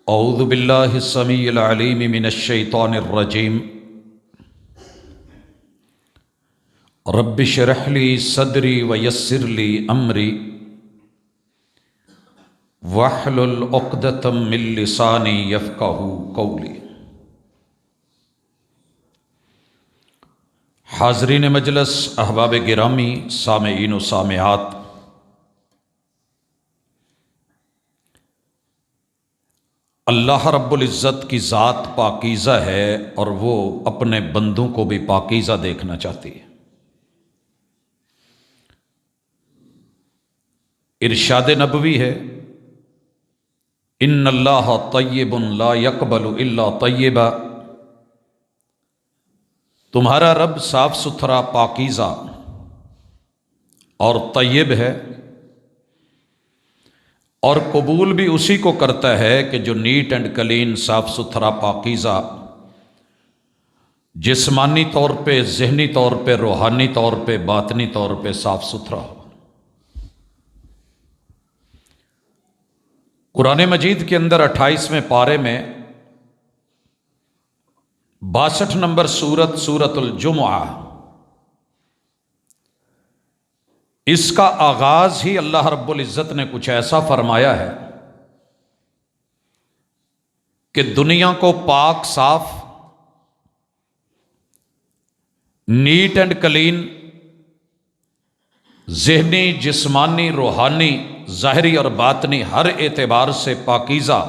اعوذ باللہ السمیع العلیم من الشیطان الرجیم رب اشرح لی صدری ویسر لی امری واحلل عقدۃ من لسانی یفقہوا قولی۔ حاضرین مجلس، احباب گرامی، سامعین و سامعات، اللہ رب العزت کی ذات پاکیزہ ہے اور وہ اپنے بندوں کو بھی پاکیزہ دیکھنا چاہتی ہے۔ ارشاد نبوی ہے، ان اللہ طیب لا یقبل الا طیبا، تمہارا رب صاف ستھرا، پاکیزہ اور طیب ہے، اور قبول بھی اسی کو کرتا ہے کہ جو نیٹ اینڈ کلین، صاف ستھرا، پاکیزہ، جسمانی طور پہ، ذہنی طور پہ، روحانی طور پہ، باطنی طور پہ صاف ستھرا ہو۔ قرآن مجید کے اندر 28ویں پارے میں 62 نمبر سورۃ الجمعہ، اس کا آغاز ہی اللہ رب العزت نے کچھ ایسا فرمایا ہے کہ دنیا کو پاک، صاف، نیٹ اینڈ کلین، ذہنی، جسمانی، روحانی، ظاہری اور باطنی ہر اعتبار سے پاکیزہ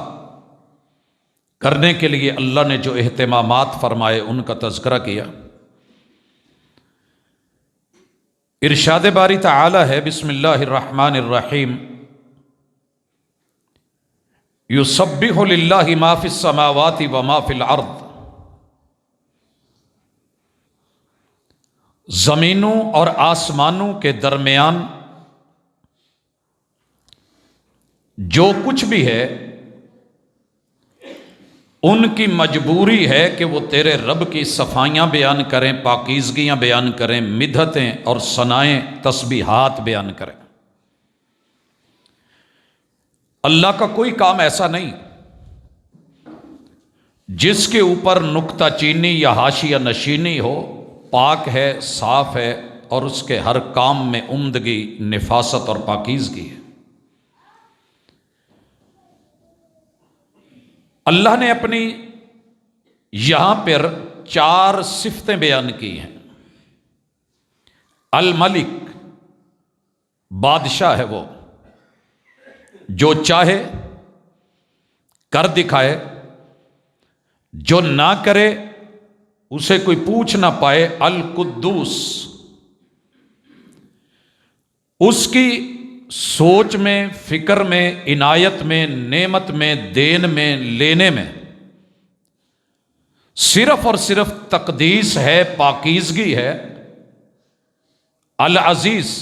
کرنے کے لیے اللہ نے جو اہتمامات فرمائے ان کا تذکرہ کیا۔ ارشاد باری تعالی ہے، بسم اللہ الرحمن الرحیم، یسبح للہ ما فی السماوات وما فی الارض، زمینوں اور آسمانوں کے درمیان جو کچھ بھی ہے ان کی مجبوری ہے کہ وہ تیرے رب کی صفائیاں بیان کریں، پاکیزگیاں بیان کریں، مدحتیں اور ثنائیں، تسبیحات بیان کریں۔ اللہ کا کوئی کام ایسا نہیں جس کے اوپر نکتہ چینی یا حاشیہ نشینی ہو، پاک ہے، صاف ہے، اور اس کے ہر کام میں عمدگی، نفاست اور پاکیزگی ہے۔ اللہ نے اپنی یہاں پر 4 صفتیں بیان کی ہیں۔ الملک، بادشاہ ہے، وہ جو چاہے کر دکھائے، جو نہ کرے اسے کوئی پوچھ نہ پائے۔ القدوس، اس کی سوچ میں، فکر میں، عنایت میں، نعمت میں، دین میں، لینے میں صرف اور صرف تقدیس ہے، پاکیزگی ہے۔ العزیز،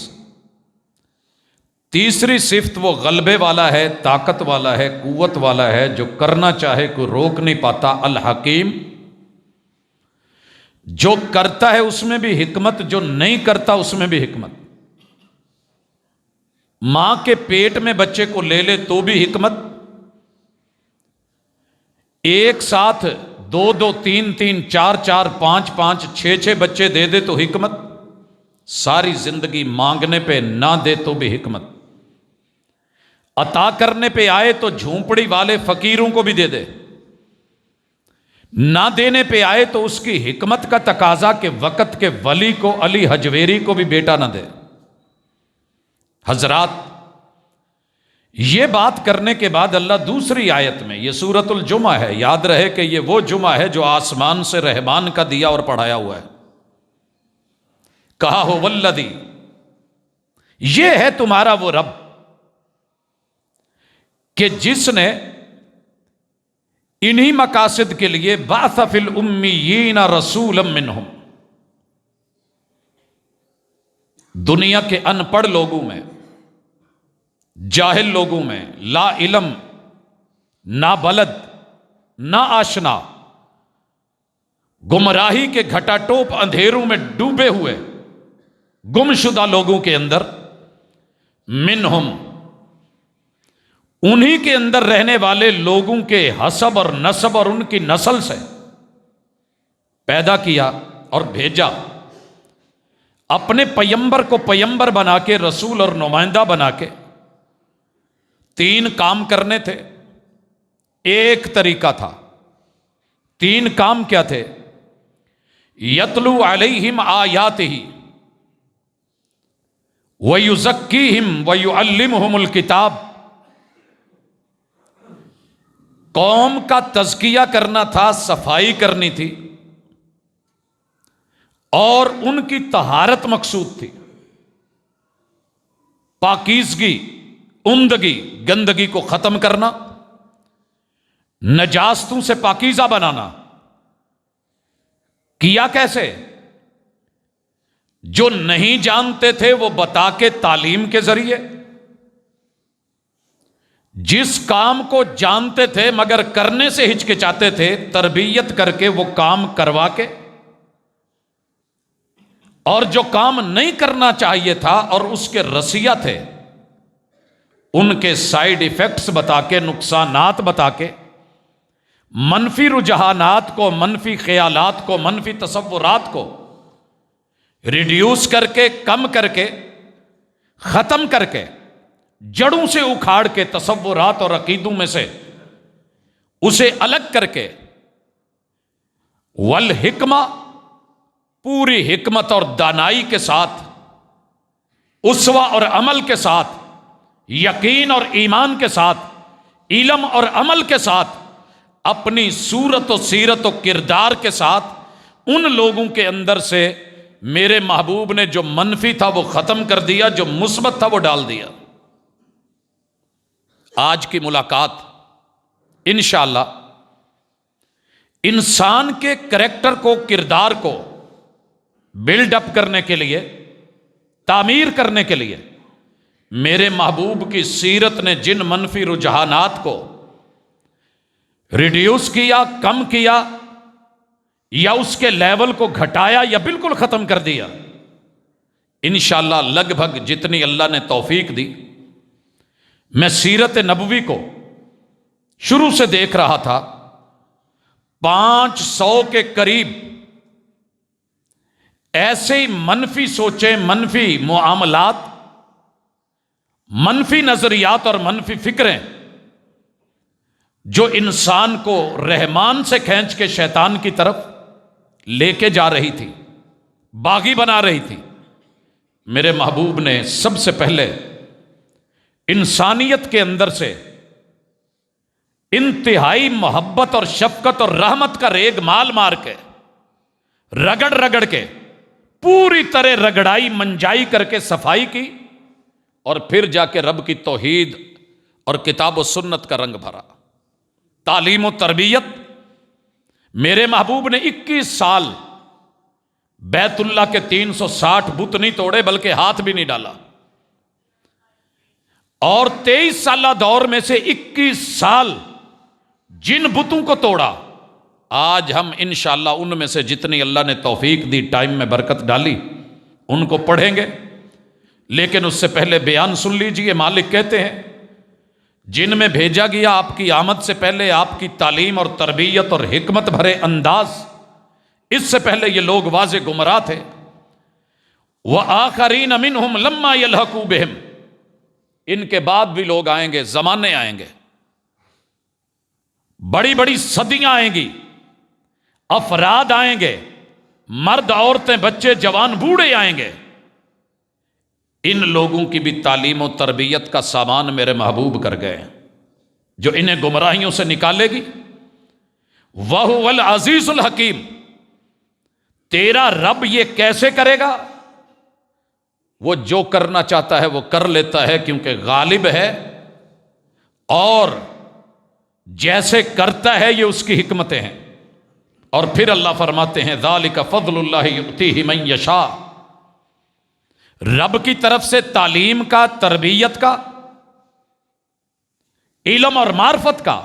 تیسری صفت، وہ غلبے والا ہے، طاقت والا ہے، قوت والا ہے، جو کرنا چاہے کوئی روک نہیں پاتا۔ الحکیم، جو کرتا ہے اس میں بھی حکمت، جو نہیں کرتا اس میں بھی حکمت۔ ماں کے پیٹ میں بچے کو لے لے تو بھی حکمت، ایک ساتھ 2 3 3 4 4 5 5 6 6 بچے دے دے تو حکمت، ساری زندگی مانگنے پہ نہ دے تو بھی حکمت، عطا کرنے پہ آئے تو جھونپڑی والے فقیروں کو بھی دے دے، نہ دینے پہ آئے تو اس کی حکمت کا تقاضا کہ وقت کے ولی کو، علی حجویری کو بھی بیٹا نہ دے۔ حضرات، یہ بات کرنے کے بعد اللہ دوسری آیت میں، یہ سورۃ الجمعہ ہے، یاد رہے کہ یہ وہ جمعہ ہے جو آسمان سے رحمان کا دیا اور پڑھایا ہوا ہے، کہا ہو والذی، یہ ہے تمہارا وہ رب کہ جس نے انہی مقاصد کے لیے بعث فی الامیین رسولا منہم، دنیا کے ان پڑھ لوگوں میں، جاہل لوگوں میں، لا علم، نا بلد، نا آشنا، گمراہی کے گھٹا ٹوپ اندھیروں میں ڈوبے ہوئے گمشدہ لوگوں کے اندر، منہم، انہی کے اندر رہنے والے لوگوں کے حسب اور نسب اور ان کی نسل سے پیدا کیا اور بھیجا، اپنے پیمبر کو پیمبر بنا کے، رسول اور نمائندہ بنا کے۔ 3 کام کرنے تھے، ایک طریقہ تھا۔ 3 کام کیا تھے؟ یتلو علیہم آیاتہ ویزکیہم ویعلمہم الکتاب۔ قوم کا تزکیہ کرنا تھا، صفائی کرنی تھی، اور ان کی طہارت مقصود تھی، پاکیزگی، عمدگی، گندگی کو ختم کرنا، نجاستوں سے پاکیزہ بنانا۔ کیا کیسے؟ جو نہیں جانتے تھے وہ بتا کے، تعلیم کے ذریعے، جس کام کو جانتے تھے مگر کرنے سے ہچکچاتے تھے، تربیت کر کے وہ کام کروا کے، اور جو کام نہیں کرنا چاہیے تھا اور اس کے رسیہ تھے، ان کے سائیڈ ایفیکٹس بتا کے، نقصانات بتا کے، منفی رجحانات کو، منفی خیالات کو، منفی تصورات کو ریڈیوس کر کے، کم کر کے، ختم کر کے، جڑوں سے اکھاڑ کے، تصورات اور عقیدوں میں سے اسے الگ کر کے، والحکمہ، پوری حکمت اور دانائی کے ساتھ، اسوہ اور عمل کے ساتھ، یقین اور ایمان کے ساتھ، علم اور عمل کے ساتھ، اپنی صورت و سیرت و کردار کے ساتھ، ان لوگوں کے اندر سے میرے محبوب نے جو منفی تھا وہ ختم کر دیا، جو مثبت تھا وہ ڈال دیا۔ آج کی ملاقات انشاءاللہ انسان کے کریکٹر کو، کردار کو بلڈ اپ کرنے کے لیے، تعمیر کرنے کے لیے، میرے محبوب کی سیرت نے جن منفی رجحانات کو ریڈیوس کیا، کم کیا، یا اس کے لیول کو گھٹایا یا بالکل ختم کر دیا، انشاءاللہ لگ بھگ جتنی اللہ نے توفیق دی، میں سیرت نبوی کو شروع سے دیکھ رہا تھا، 500 کے قریب ایسے ہی منفی سوچیں، منفی معاملات، منفی نظریات اور منفی فکریں جو انسان کو رحمان سے کھینچ کے شیطان کی طرف لے کے جا رہی تھی، باغی بنا رہی تھی۔ میرے محبوب نے سب سے پہلے انسانیت کے اندر سے انتہائی محبت اور شفقت اور رحمت کا ریگ مال مار کے، رگڑ رگڑ کے، پوری طرح رگڑائی منجائی کر کے صفائی کی، اور پھر جا کے رب کی توحید اور کتاب و سنت کا رنگ بھرا۔ تعلیم و تربیت، میرے محبوب نے 21 سال بیت اللہ کے 360 بت نہیں توڑے، بلکہ ہاتھ بھی نہیں ڈالا، اور 23 سالہ دور میں سے 21 سال جن بتوں کو توڑا، آج ہم انشاءاللہ ان میں سے جتنی اللہ نے توفیق دی، ٹائم میں برکت ڈالی، ان کو پڑھیں گے۔ لیکن اس سے پہلے بیان سن لیجئے۔ مالک کہتے ہیں جن میں بھیجا گیا آپ کی آمد سے پہلے، آپ کی تعلیم اور تربیت اور حکمت بھرے انداز، اس سے پہلے یہ لوگ واضح گمراہ تھے۔ وَآخَرِينَ مِنْهُمْ لَمَّا يَلْحَقُوا بِهِمْ، ان کے بعد بھی لوگ آئیں گے، زمانے آئیں گے، بڑی بڑی صدیاں آئیں گی، افراد آئیں گے، مرد، عورتیں، بچے، جوان، بوڑھے آئیں گے، ان لوگوں کی بھی تعلیم و تربیت کا سامان میرے محبوب کر گئے، جو انہیں گمراہیوں سے نکالے گی۔ وَهُوَ الْعَزِيزُ الْحَكِيمُ، تیرا رب یہ کیسے کرے گا؟ وہ جو کرنا چاہتا ہے وہ کر لیتا ہے، کیونکہ غالب ہے، اور جیسے کرتا ہے یہ اس کی حکمتیں ہیں۔ اور پھر اللہ فرماتے ہیں ذَلِكَ فَضْلُ اللَّهِ يُؤْتِيهِ مَن يَشَاءُ، رب کی طرف سے تعلیم کا، تربیت کا، علم اور معرفت کا،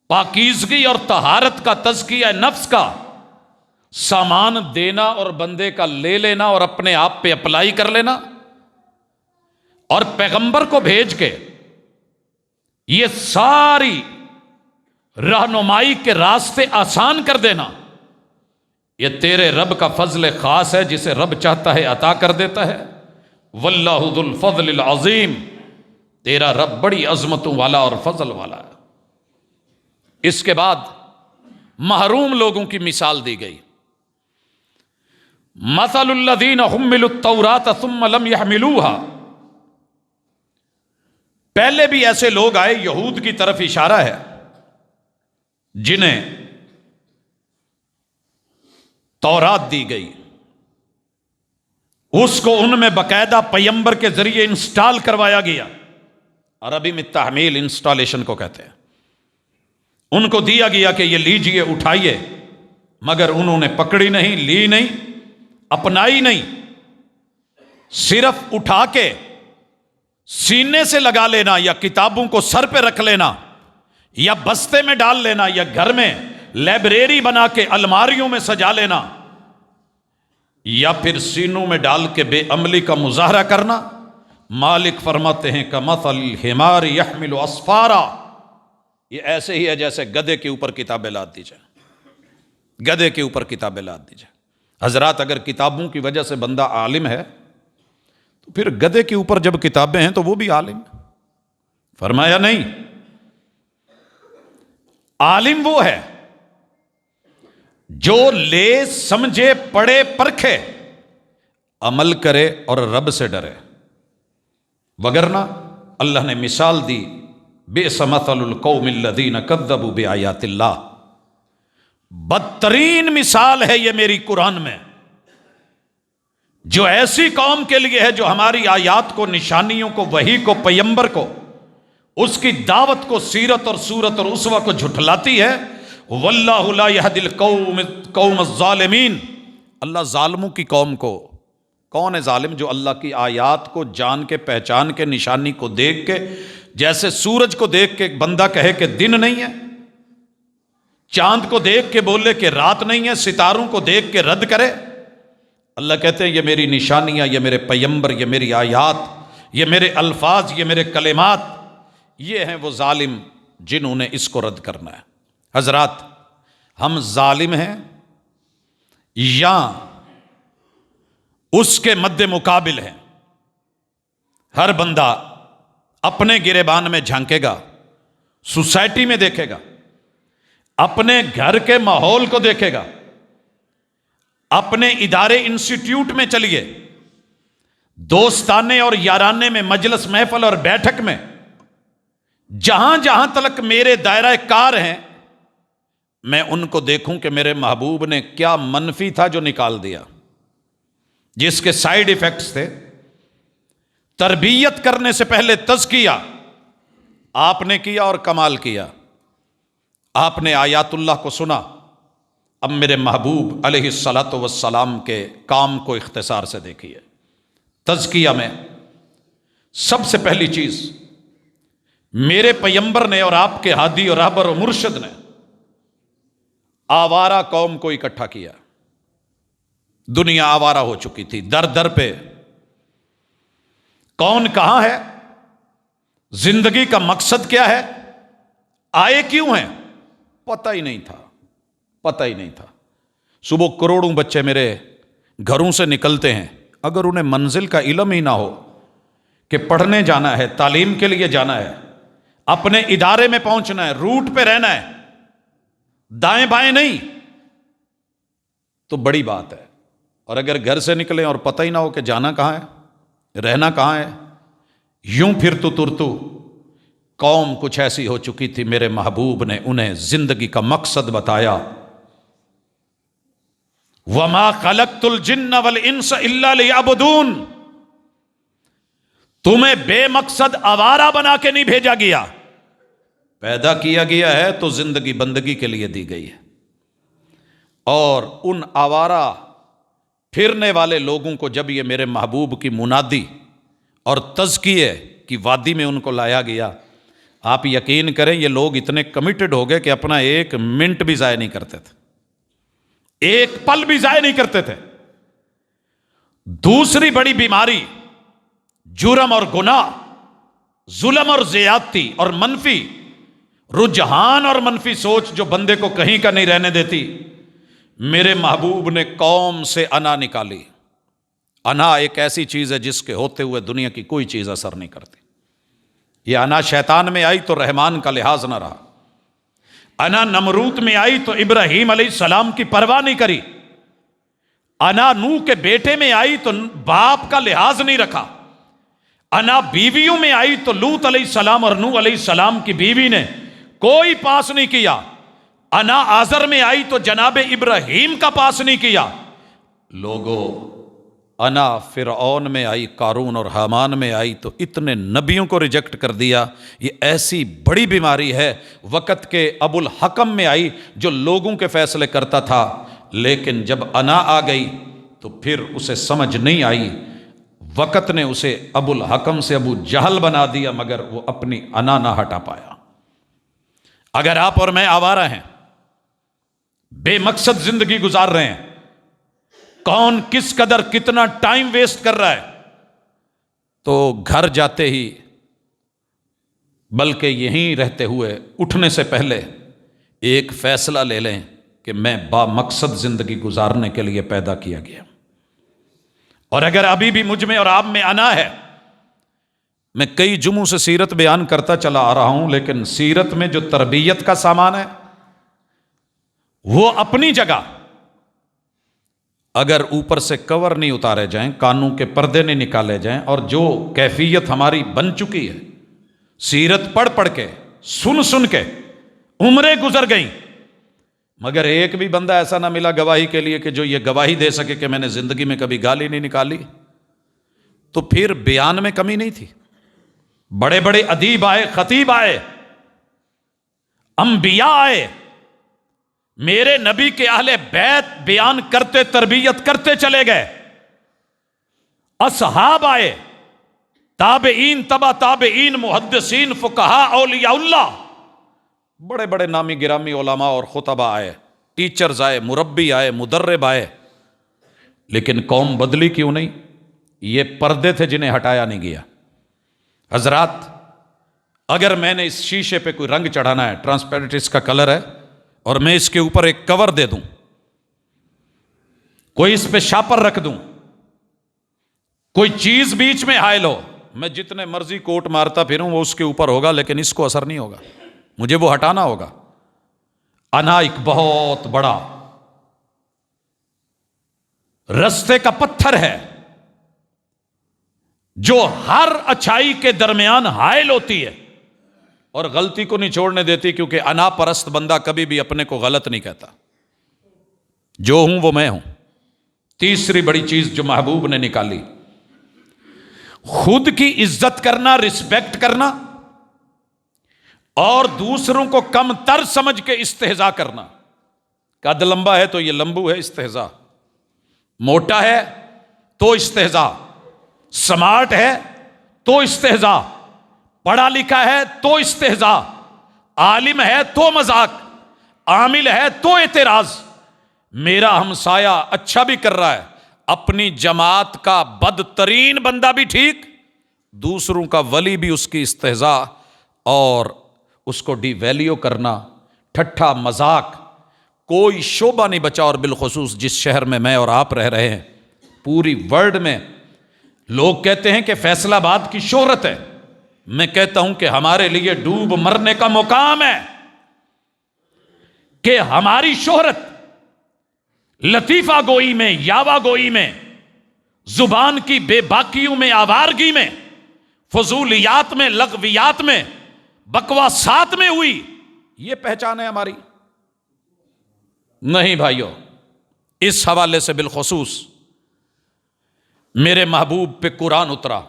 پاکیزگی اور طہارت کا، تزکیہ نفس کا سامان دینا، اور بندے کا لے لینا اور اپنے آپ پہ اپلائی کر لینا، اور پیغمبر کو بھیج کے یہ ساری رہنمائی کے راستے آسان کر دینا، یہ تیرے رب کا فضل خاص ہے، جسے رب چاہتا ہے عطا کر دیتا ہے۔ واللہ ذو الفضل العظیم، تیرا رب بڑی عظمتوں والا اور فضل والا ہے۔ اس کے بعد محروم لوگوں کی مثال دی گئی۔ مثل الذین حملوا التوراۃ ثم لم يحملوها، پہلے بھی ایسے لوگ آئے، یہود کی طرف اشارہ ہے، جنہیں تورات دی گئی، اس کو ان میں باقاعدہ پیمبر کے ذریعے انسٹال کروایا گیا۔ عربی میں تحمیل انسٹالیشن کو کہتے ہیں۔ ان کو دیا گیا کہ یہ لیجئے، اٹھائیے، مگر انہوں نے پکڑی نہیں، لی نہیں، اپنائی نہیں، صرف اٹھا کے سینے سے لگا لینا، یا کتابوں کو سر پہ رکھ لینا، یا بستے میں ڈال لینا، یا گھر میں لائبریری بنا کے الماریوں میں سجا لینا، یا پھر سینوں میں ڈال کے بے عملی کا مظاہرہ کرنا۔ مالک فرماتے ہیں کمثل الحمار یحمل اسفارا، یہ ایسے ہی ہے جیسے گدھے کے اوپر کتابیں لاد دی جائیں، گدھے کے اوپر کتابیں لاد دی جائیں۔ حضرات، اگر کتابوں کی وجہ سے بندہ عالم ہے تو پھر گدھے کے اوپر جب کتابیں ہیں تو وہ بھی عالم ہے؟ فرمایا نہیں، عالم وہ ہے جو لے، سمجھے، پڑھے، پرکھے، عمل کرے اور رب سے ڈرے۔ وگرنہ اللہ نے مثال دی، بئس مثل القوم الذین کذبوا بآیات اللہ، بدترین مثال ہے یہ میری قرآن میں، جو ایسی قوم کے لیے ہے جو ہماری آیات کو، نشانیوں کو، وحی کو، پیمبر کو، اس کی دعوت کو، سیرت اور صورت اور اسوہ کو جھٹلاتی ہے۔ واللہ لا یہدی القوم الظالمین، اللہ ظالموں کی قوم کو، کون ہے ظالم؟ جو اللہ کی آیات کو جان کے، پہچان کے، نشانی کو دیکھ کے، جیسے سورج کو دیکھ کے ایک بندہ کہے کہ دن نہیں ہے، چاند کو دیکھ کے بولے کہ رات نہیں ہے، ستاروں کو دیکھ کے رد کرے۔ اللہ کہتے ہیں یہ میری نشانیاں، یہ میرے پیمبر، یہ میری آیات، یہ میرے الفاظ، یہ میرے کلمات، یہ ہیں وہ ظالم جنہوں نے اس کو رد کرنا ہے۔ حضرات، ہم ظالم ہیں یا اس کے مد مقابل ہیں؟ ہر بندہ اپنے گریبان میں جھانکے گا، سوسائٹی میں دیکھے گا، اپنے گھر کے ماحول کو دیکھے گا، اپنے ادارے انسٹیٹیوٹ میں چلیے، دوستانے اور یارانے میں، مجلس، محفل اور بیٹھک میں، جہاں جہاں تلک میرے دائرہ کار ہیں، میں ان کو دیکھوں کہ میرے محبوب نے کیا منفی تھا جو نکال دیا، جس کے سائیڈ ایفیکٹس تھے۔ تربیت کرنے سے پہلے تزکیہ آپ نے کیا اور کمال کیا۔ آپ نے آیات اللہ کو سنا، اب میرے محبوب علیہ الصلاۃ والسلام کے کام کو اختصار سے دیکھیے۔ تزکیہ میں سب سے پہلی چیز میرے پیمبر نے اور آپ کے ہادی اور رہبر و مرشد نے آوارہ قوم کو اکٹھا کیا۔ دنیا آوارہ ہو چکی تھی، در در پہ کون کہاں ہے، زندگی کا مقصد کیا ہے، آئے کیوں ہیں، پتہ ہی نہیں تھا، پتہ ہی نہیں تھا۔ صبح کروڑوں بچے میرے گھروں سے نکلتے ہیں، اگر انہیں منزل کا علم ہی نہ ہو کہ پڑھنے جانا ہے، تعلیم کے لیے جانا ہے، اپنے ادارے میں پہنچنا ہے، روٹ پہ رہنا ہے، دائیں بائیں نہیں، تو بڑی بات ہے۔ اور اگر گھر سے نکلیں اور پتہ ہی نہ ہو کہ جانا کہاں ہے، رہنا کہاں ہے، یوں پھر تو ترتو قوم کچھ ایسی ہو چکی تھی، میرے محبوب نے انہیں زندگی کا مقصد بتایا۔ وَمَا خَلَقْتُ الْجِنَّ وَالْإِنسَ إِلَّا لِيَعْبُدُونَ، تمہیں بے مقصد آوارہ بنا کے نہیں بھیجا گیا، پیدا کیا گیا ہے تو زندگی بندگی کے لیے دی گئی ہے۔ اور ان آوارہ پھرنے والے لوگوں کو جب یہ میرے محبوب کی منادی اور تزکیے کی وادی میں ان کو لایا گیا، آپ یقین کریں یہ لوگ اتنے کمیٹڈ ہو گئے کہ اپنا ایک منٹ بھی ضائع نہیں کرتے تھے، ایک پل بھی ضائع نہیں کرتے تھے۔ دوسری بڑی بیماری جرم اور گناہ، ظلم اور زیادتی اور منفی رجحان اور منفی سوچ جو بندے کو کہیں کا نہیں رہنے دیتی، میرے محبوب نے قوم سے انا نکالی۔ انا ایک ایسی چیز ہے جس کے ہوتے ہوئے دنیا کی کوئی چیز اثر نہیں کرتی۔ یہ انا شیطان میں آئی تو رحمان کا لحاظ نہ رہا، انا نمرود میں آئی تو ابراہیم علیہ السلام کی پرواہ نہیں کری، انا نوح کے بیٹے میں آئی تو باپ کا لحاظ نہیں رکھا، انا بیویوں میں آئی تو لوط علیہ السلام اور نوح علیہ السلام کی بیوی نے کوئی پاس نہیں کیا، انا آزر میں آئی تو جناب ابراہیم کا پاس نہیں کیا۔ لوگوں، انا فرعون میں آئی، قارون اور حامان میں آئی تو اتنے نبیوں کو ریجیکٹ کر دیا۔ یہ ایسی بڑی بیماری ہے۔ وقت کے ابو الحکم میں آئی جو لوگوں کے فیصلے کرتا تھا، لیکن جب انا آ گئی تو پھر اسے سمجھ نہیں آئی، وقت نے اسے ابو الحکم سے ابو جہل بنا دیا، مگر وہ اپنی انا نہ ہٹا پایا۔ اگر آپ اور میں آوارہ ہیں، بے مقصد زندگی گزار رہے ہیں، کون کس قدر کتنا ٹائم ویسٹ کر رہا ہے، تو گھر جاتے ہی بلکہ یہیں رہتے ہوئے اٹھنے سے پہلے ایک فیصلہ لے لیں کہ میں با مقصد زندگی گزارنے کے لیے پیدا کیا گیا۔ اور اگر ابھی بھی مجھ میں اور آپ میں انا ہے، میں کئی جمعوں سے سیرت بیان کرتا چلا آ رہا ہوں، لیکن سیرت میں جو تربیت کا سامان ہے وہ اپنی جگہ، اگر اوپر سے کور نہیں اتارے جائیں، کانوں کے پردے نہیں نکالے جائیں، اور جو کیفیت ہماری بن چکی ہے سیرت پڑھ پڑھ کے، سن سن کے، عمریں گزر گئیں، مگر ایک بھی بندہ ایسا نہ ملا گواہی کے لیے کہ جو یہ گواہی دے سکے کہ میں نے زندگی میں کبھی گالی نہیں نکالی، تو پھر بیان میں کمی نہیں تھی۔ بڑے بڑے ادیب آئے، خطیب آئے، انبیاء آئے، میرے نبی کے اہل بیت بیان کرتے تربیت کرتے چلے گئے، اصحاب آئے، تابعین، تبع تابعین، محدثین، فقہاء، اولیاء اللہ، بڑے بڑے نامی گرامی علماء اور خطبہ آئے، ٹیچرز آئے، مربی آئے، مدرب آئے، لیکن قوم بدلی کیوں نہیں؟ یہ پردے تھے جنہیں ہٹایا نہیں گیا۔ حضرات، اگر میں نے اس شیشے پہ کوئی رنگ چڑھانا ہے، ٹرانسپیرنٹ اس کا کلر ہے، اور میں اس کے اوپر ایک کور دے دوں، کوئی اس پہ شاپر رکھ دوں، کوئی چیز بیچ میں حائل ہو، میں جتنے مرضی کوٹ مارتا پھروں وہ اس کے اوپر ہوگا، لیکن اس کو اثر نہیں ہوگا، مجھے وہ ہٹانا ہوگا۔ انا ایک بہت بڑا رستے کا پتھر ہے جو ہر اچھائی کے درمیان حائل ہوتی ہے اور غلطی کو نہیں چھوڑنے دیتی، کیونکہ انا پرست بندہ کبھی بھی اپنے کو غلط نہیں کہتا، جو ہوں وہ میں ہوں۔ تیسری بڑی چیز جو محبوب نے نکالی، خود کی عزت کرنا، رسپیکٹ کرنا، اور دوسروں کو کم تر سمجھ کے استہزاء کرنا۔ قد لمبا ہے تو یہ لمبو ہے، استہزاء، موٹا ہے تو استہزاء، سمارٹ ہے تو استہزاء، پڑھا لکھا ہے تو استہزاء، عالم ہے تو مذاق، عامل ہے تو اعتراض۔ میرا ہمسایہ اچھا بھی کر رہا ہے، اپنی جماعت کا بدترین بندہ بھی ٹھیک، دوسروں کا ولی بھی اس کی استہزاء اور اس کو ڈی ویلیو کرنا، ٹھٹھا مذاق، کوئی شعبہ نہیں بچا۔ اور بالخصوص جس شہر میں میں اور آپ رہ رہے ہیں، پوری ورلڈ میں لوگ کہتے ہیں کہ فیصل آباد کی شہرت ہے، میں کہتا ہوں کہ ہمارے لیے ڈوب مرنے کا مقام ہے کہ ہماری شہرت لطیفہ گوئی میں، یاوا گوئی میں، زبان کی بے باکیوں میں، آوارگی میں، فضولیات میں، لغویات میں، بکواسات میں ہوئی، یہ پہچان ہے ہماری؟ نہیں بھائیو۔ اس حوالے سے بالخصوص میرے محبوب پہ قرآن اترا،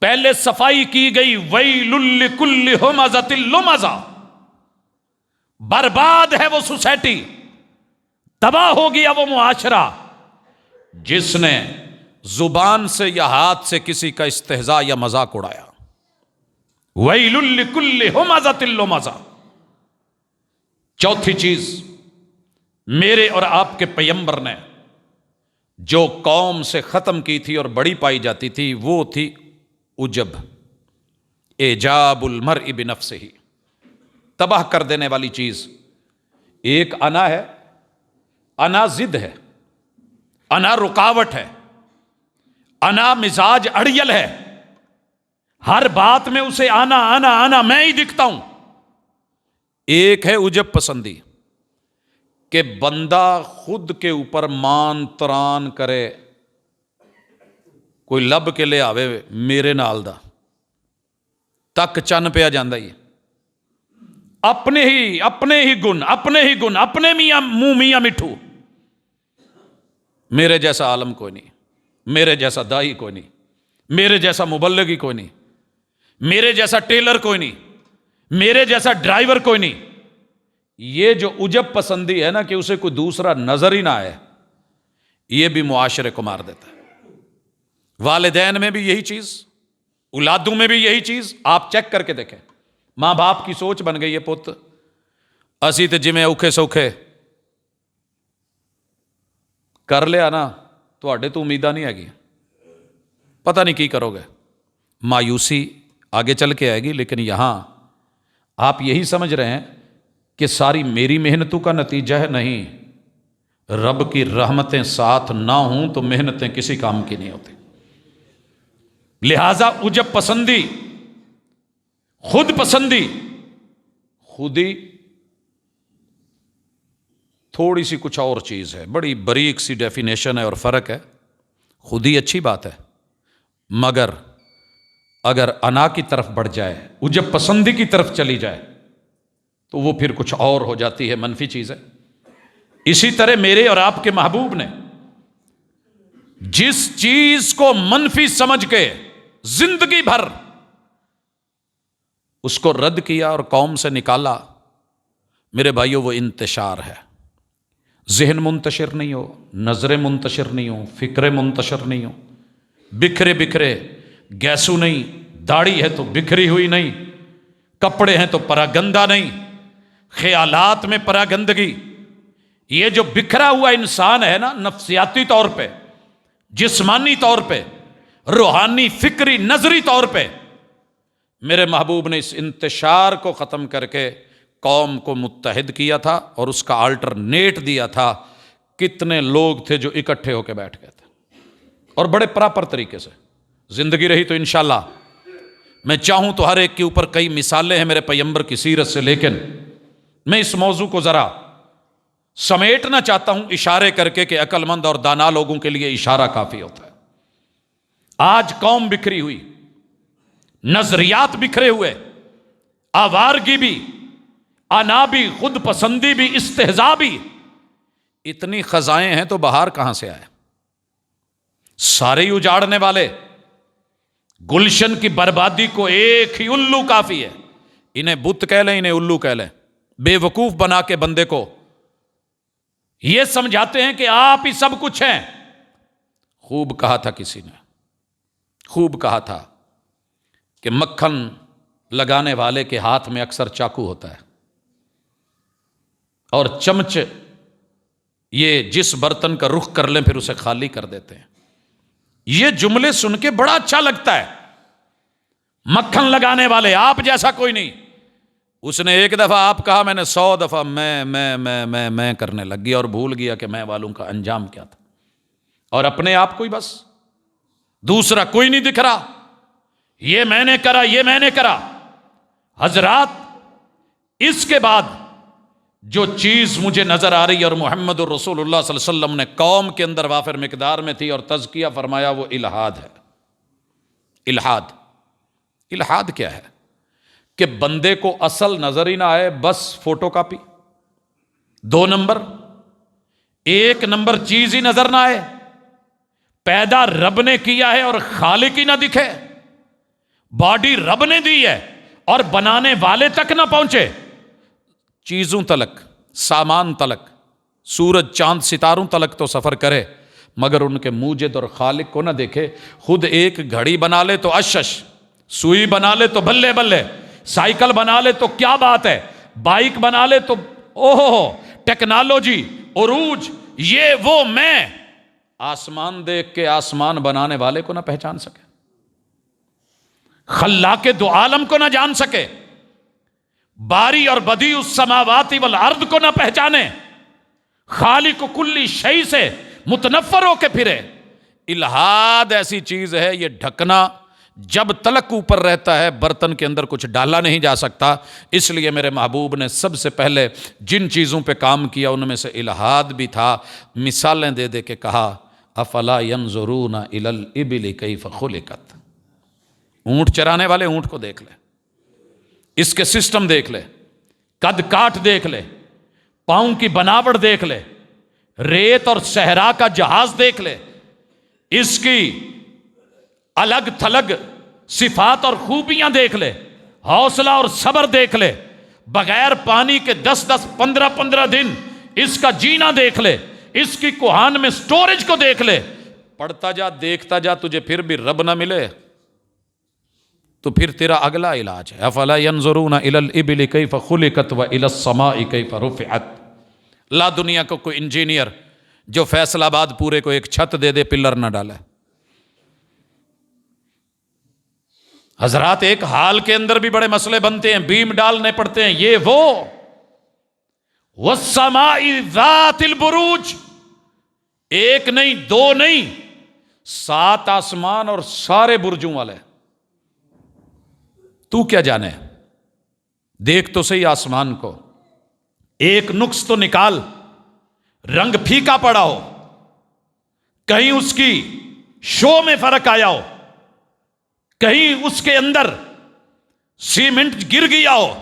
پہلے صفائی کی گئی، ویل لکل ہمزۃ لمزہ، برباد ہے وہ سوسائٹی، تباہ ہو گیا وہ معاشرہ جس نے زبان سے یا ہاتھ سے کسی کا استہزاء یا مذاق اڑایا۔ ویل لکل ہمزۃ لمزہ۔ چوتھی چیز میرے اور آپ کے پیغمبر نے جو قوم سے ختم کی تھی اور بڑی پائی جاتی تھی، وہ تھی عجب، اعجاب المرء بنفسہ، تباہ کر دینے والی چیز ایک انا ہے، انا ضد ہے، انا رکاوٹ ہے، انا مزاج اڑیل ہے، ہر بات میں اسے آنا آنا آنا میں ہی دکھتا ہوں۔ ایک ہے عجب پسندی، کہ بندہ خود کے اوپر مان تران کرے، کوئی لب کے لے آوے میرے نال دا تک چن پیا جاندہ ہی، اپنے ہی گن، اپنے میاں مٹھو، میرے جیسا عالم کوئی نہیں، میرے جیسا دائی کوئی نہیں، میرے جیسا مبلغی کوئی نہیں، میرے جیسا ٹیلر کوئی نہیں، میرے جیسا ڈرائیور کوئی نہیں۔ یہ جو عجب پسندی ہے نا، کہ اسے کوئی دوسرا نظر ہی نہ آئے، یہ بھی معاشرے کو مار دیتا ہے۔ والدین میں بھی یہی چیز، اولادوں میں بھی یہی چیز، آپ چیک کر کے دیکھیں۔ ماں باپ کی سوچ بن گئی ہے، پت اسی تے جویں اوکھے سوکھے کر لیا نا، تواڈے تو امیداں نہیں ہے، پتہ نہیں کی کرو گے۔ مایوسی آگے چل کے آئے گی، لیکن یہاں آپ یہی سمجھ رہے ہیں کہ ساری میری محنتوں کا نتیجہ ہے، نہیں، رب کی رحمتیں ساتھ نہ ہوں تو محنتیں کسی کام کی نہیں ہوتی۔ لہذا عجب پسندی، خود پسندی، خودی تھوڑی سی کچھ اور چیز ہے، بڑی باریک سی ڈیفینیشن ہے اور فرق ہے۔ خودی اچھی بات ہے، مگر اگر انا کی طرف بڑھ جائے، عجب پسندی کی طرف چلی جائے، تو وہ پھر کچھ اور ہو جاتی ہے، منفی چیز ہے۔ اسی طرح میرے اور آپ کے محبوب نے جس چیز کو منفی سمجھ کے زندگی بھر اس کو رد کیا اور قوم سے نکالا، میرے بھائیوں وہ انتشار ہے۔ ذہن منتشر نہیں ہو، نظریں منتشر نہیں ہو، فکریں منتشر نہیں ہو، بکھرے بکھرے، گیسو نہیں، داڑھی ہے تو بکھری ہوئی نہیں، کپڑے ہیں تو پراگندہ نہیں، خیالات میں پراگندگی۔ یہ جو بکھرا ہوا انسان ہے نا، نفسیاتی طور پہ، جسمانی طور پہ، روحانی، فکری، نظری طور پہ، میرے محبوب نے اس انتشار کو ختم کر کے قوم کو متحد کیا تھا، اور اس کا آلٹرنیٹ دیا تھا۔ کتنے لوگ تھے جو اکٹھے ہو کے بیٹھ گئے تھے، اور بڑے پراپر طریقے سے۔ زندگی رہی تو انشاءاللہ میں چاہوں تو ہر ایک کے اوپر کئی مثالیں ہیں میرے پیغمبر کی سیرت سے، لیکن میں اس موضوع کو ذرا سمیٹنا چاہتا ہوں اشارے کر کے، کہ عقل مند اور دانا لوگوں کے لیے اشارہ کافی ہوتا ہے۔ آج قوم بکھری ہوئی، نظریات بکھرے ہوئے، آوارگی بھی، انا بھی، خود پسندی بھی، استہزاء بھی، اتنی خزائیں ہیں تو بہار کہاں سے آئے؟ سارے ہی اجاڑنے والے، گلشن کی بربادی کو ایک ہی الو کافی ہے۔ انہیں بت کہہ لیں، انہیں الو کہہ لیں، بے وقوف بنا کے بندے کو یہ سمجھاتے ہیں کہ آپ ہی سب کچھ ہیں۔ خوب کہا تھا کسی نے، خوب کہا تھا کہ مکھن لگانے والے کے ہاتھ میں اکثر چاقو ہوتا ہے، اور چمچ یہ جس برتن کا رخ کر لیں پھر اسے خالی کر دیتے ہیں۔ یہ جملے سن کے بڑا اچھا لگتا ہے، مکھن لگانے والے، آپ جیسا کوئی نہیں۔ اس نے ایک دفعہ آپ کہا، میں نے 100 دفعہ میں کرنے لگ گیا، اور بھول گیا کہ میں والوں کا انجام کیا تھا، اور اپنے آپ کو ہی بس، دوسرا کوئی نہیں دکھ رہا، یہ میں نے کرا، یہ میں نے کرا۔ حضرات، اس کے بعد جو چیز مجھے نظر آ رہی ہے، اور محمد الرسول اللہ صلی اللہ علیہ وسلم نے قوم کے اندر وافر مقدار میں تھی اور تزکیہ فرمایا، وہ الحاد ہے۔ الحاد، الحاد کیا ہے؟ کہ بندے کو اصل نظر ہی نہ آئے، بس فوٹو کاپی۔ 2 نمبر، 1 نمبر چیز ہی نظر نہ آئے، پیدا رب نے کیا ہے اور خالق ہی نہ دکھے، باڈی رب نے دی ہے اور بنانے والے تک نہ پہنچے، چیزوں تلک، سامان تلک، سورج چاند ستاروں تلک تو سفر کرے، مگر ان کے موجد اور خالق کو نہ دیکھے۔ خود ایک گھڑی بنا لے تو اشش، سوئی بنا لے تو بلے بلے، سائیکل بنا لے تو کیا بات ہے، بائک بنا لے تو اوہ ٹیکنالوجی، عروج، یہ وہ میں، آسمان دیکھ کے آسمان بنانے والے کو نہ پہچان سکے۔ خلاق دو عالم کو نہ جان سکے، باری اور بدیع السماوات والارض کو نہ پہچانے، خالق کلی شیء سے متنفر ہو کے پھرے۔ الہاد ایسی چیز ہے، یہ ڈھکنا جب تلک اوپر رہتا ہے برتن کے اندر کچھ ڈالا نہیں جا سکتا۔ اس لیے میرے محبوب نے سب سے پہلے جن چیزوں پہ کام کیا ان میں سے الہاد بھی تھا۔ مثالیں دے دے کے کہا افلا ینظرون الی الابل کیف خلقت، اونٹ چرانے والے اونٹ کو دیکھ لے، اس کے سسٹم دیکھ لے، قد کاٹ دیکھ لے، پاؤں کی بناوٹ دیکھ لے، ریت اور صحرا کا جہاز دیکھ لے، اس کی الگ تھلگ صفات اور خوبیاں دیکھ لے، حوصلہ اور صبر دیکھ لے، بغیر پانی کے 10 15 دن اس کا جینا دیکھ لے، اس کی کوہان میں سٹوریج کو دیکھ لے، پڑھتا جا دیکھتا جا، تجھے پھر بھی رب نہ ملے تو پھر تیرا اگلا علاج ہے افلا ینظرون الی الابل کیف خلقت والی السماء کیف رفعت۔ لا دنیا کو کوئی انجینئر جو فیصل آباد پورے کو ایک چھت دے دے پلر نہ ڈالے۔ حضرات ایک حال کے اندر بھی بڑے مسئلے بنتے ہیں، بیم ڈالنے پڑتے ہیں، یہ وہ والسماء ذات البروج، ایک نہیں دو نہیں، 7 آسمان اور سارے برجوں والے۔ تو کیا جانے، دیکھ تو صحیح آسمان کو، ایک نقص تو نکال، رنگ پھیکا پڑا ہو، کہیں اس کی شو میں فرق آیا ہو، کہیں اس کے اندر سیمنٹ گر گیا ہو،